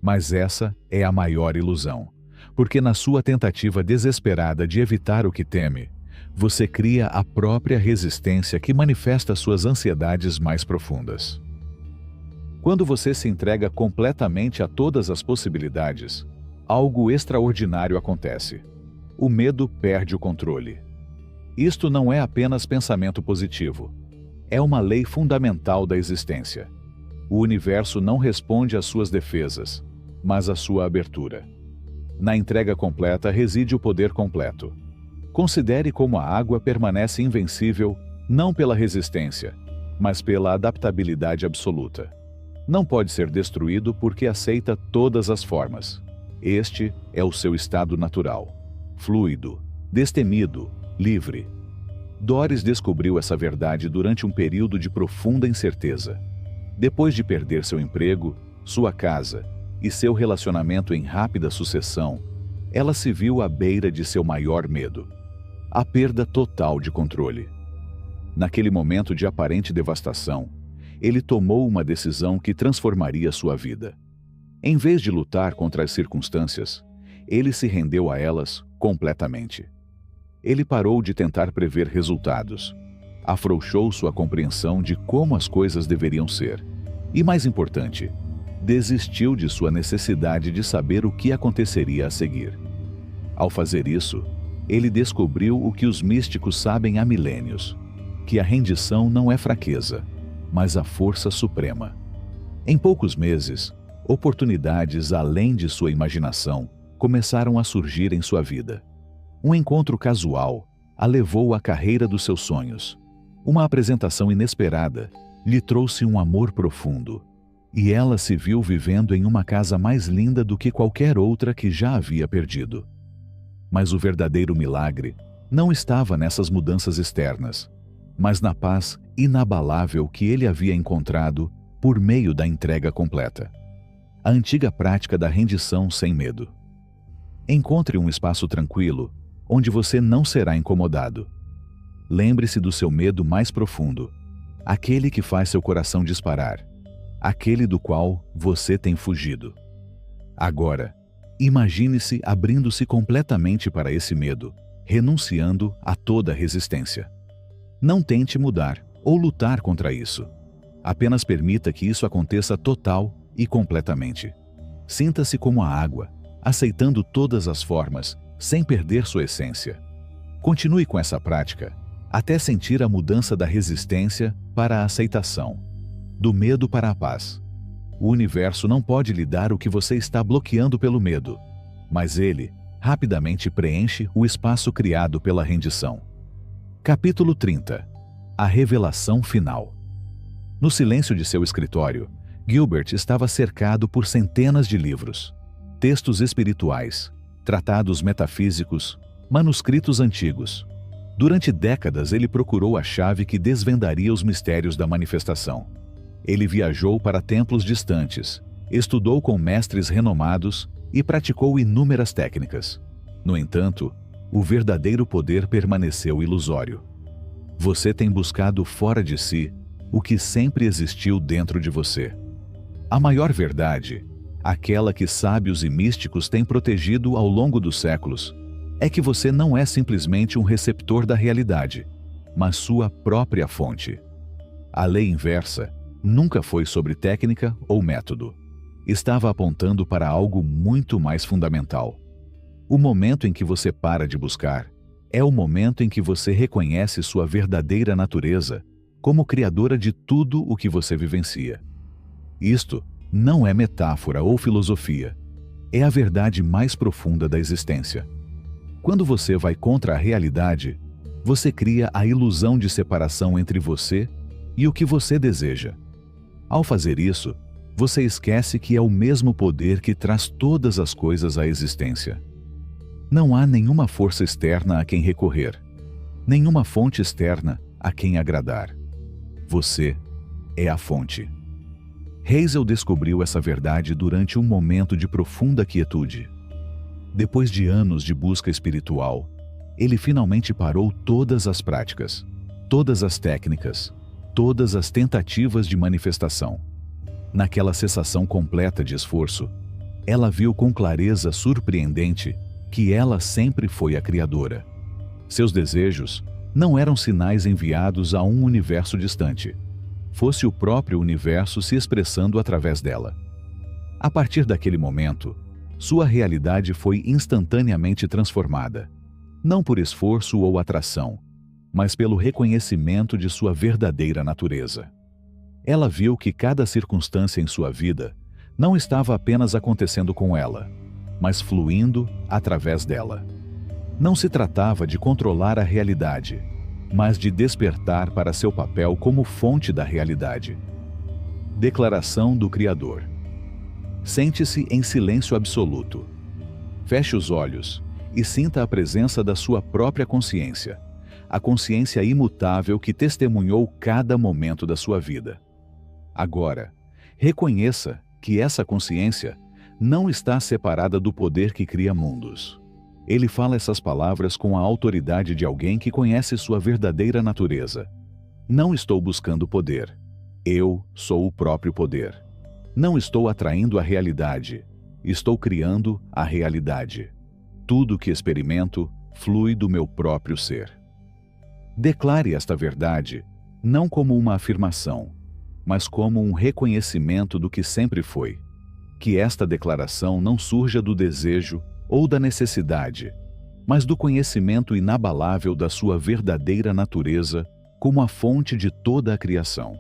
Mas essa é a maior ilusão, porque na sua tentativa desesperada de evitar o que teme, você cria a própria resistência que manifesta suas ansiedades mais profundas. Quando você se entrega completamente a todas as possibilidades, algo extraordinário acontece. O medo perde o controle. Isto não é apenas pensamento positivo. É uma lei fundamental da existência. O universo não responde às suas defesas, mas à sua abertura. Na entrega completa reside o poder completo. Considere como a água permanece invencível, não pela resistência, mas pela adaptabilidade absoluta. Não pode ser destruído porque aceita todas as formas. Este é o seu estado natural, fluido, destemido, livre. Doris descobriu essa verdade durante um período de profunda incerteza. Depois de perder seu emprego, sua casa e seu relacionamento em rápida sucessão, ela se viu à beira de seu maior medo: a perda total de controle. Naquele momento de aparente devastação, ele tomou uma decisão que transformaria sua vida. Em vez de lutar contra as circunstâncias, ele se rendeu a elas completamente. ele parou de tentar prever resultados. Afrouxou sua compreensão de como as coisas deveriam ser. E mais importante, desistiu de sua necessidade de saber o que aconteceria a seguir. Ao fazer isso, ele descobriu o que os místicos sabem há milênios, que a rendição não é fraqueza, mas a força suprema. Em poucos meses, oportunidades além de sua imaginação começaram a surgir em sua vida. Um encontro casual a levou à carreira dos seus sonhos. Uma apresentação inesperada lhe trouxe um amor profundo, e ela se viu vivendo em uma casa mais linda do que qualquer outra que já havia perdido. Mas o verdadeiro milagre não estava nessas mudanças externas, mas na paz inabalável que ele havia encontrado por meio da entrega completa. A antiga prática da rendição sem medo. Encontre um espaço tranquilo, onde você não será incomodado. Lembre-se do seu medo mais profundo, aquele que faz seu coração disparar, aquele do qual você tem fugido. Agora, imagine-se abrindo-se completamente para esse medo, renunciando a toda resistência. Não tente mudar ou lutar contra isso. Apenas permita que isso aconteça total e completamente. Sinta-se como a água, aceitando todas as formas, sem perder sua essência. Continue com essa prática, até sentir a mudança da resistência para a aceitação, do medo para a paz. O universo não pode lhe dar o que você está bloqueando pelo medo, mas ele rapidamente preenche o espaço criado pela rendição. Capítulo 30. A revelação final. No silêncio de seu escritório, Gilbert estava cercado por centenas de livros, textos espirituais, tratados metafísicos, manuscritos antigos. Durante décadas ele procurou a chave que desvendaria os mistérios da manifestação. Ele viajou para templos distantes, estudou com mestres renomados e praticou inúmeras técnicas. No entanto, o verdadeiro poder permaneceu ilusório. Você tem buscado fora de si o que sempre existiu dentro de você. A maior verdade, aquela que sábios e místicos têm protegido ao longo dos séculos, é que você não é simplesmente um receptor da realidade, mas sua própria fonte. A lei inversa nunca foi sobre técnica ou método. Estava apontando para algo muito mais fundamental. O momento em que você para de buscar é o momento em que você reconhece sua verdadeira natureza como criadora de tudo o que você vivencia. Isto não é metáfora ou filosofia. É a verdade mais profunda da existência. Quando você vai contra a realidade, você cria a ilusão de separação entre você e o que você deseja. Ao fazer isso, você esquece que é o mesmo poder que traz todas as coisas à existência. Não há nenhuma força externa a quem recorrer, nenhuma fonte externa a quem agradar. Você é a fonte. Hazel descobriu essa verdade durante um momento de profunda quietude. Depois de anos de busca espiritual, ele finalmente parou todas as práticas, todas as técnicas, todas as tentativas de manifestação. Naquela cessação completa de esforço, ela viu com clareza surpreendente que ela sempre foi a criadora. Seus desejos não eram sinais enviados a um universo distante. Fosse o próprio universo se expressando através dela. A partir daquele momento, sua realidade foi instantaneamente transformada, não por esforço ou atração, mas pelo reconhecimento de sua verdadeira natureza. Ela viu que cada circunstância em sua vida não estava apenas acontecendo com ela, mas fluindo através dela. Não se tratava de controlar a realidade, mas de despertar para seu papel como fonte da realidade. Declaração do Criador. Sente-se em silêncio absoluto. Feche os olhos e sinta a presença da sua própria consciência, a consciência imutável que testemunhou cada momento da sua vida. Agora, reconheça que essa consciência não está separada do poder que cria mundos. Ele fala essas palavras com a autoridade de alguém que conhece sua verdadeira natureza. Não estou buscando poder. Eu sou o próprio poder. Não estou atraindo a realidade. Estou criando a realidade. Tudo que experimento flui do meu próprio ser. Declare esta verdade não como uma afirmação, mas como um reconhecimento do que sempre foi. Que esta declaração não surja do desejo ou da necessidade, mas do conhecimento inabalável da sua verdadeira natureza como a fonte de toda a criação.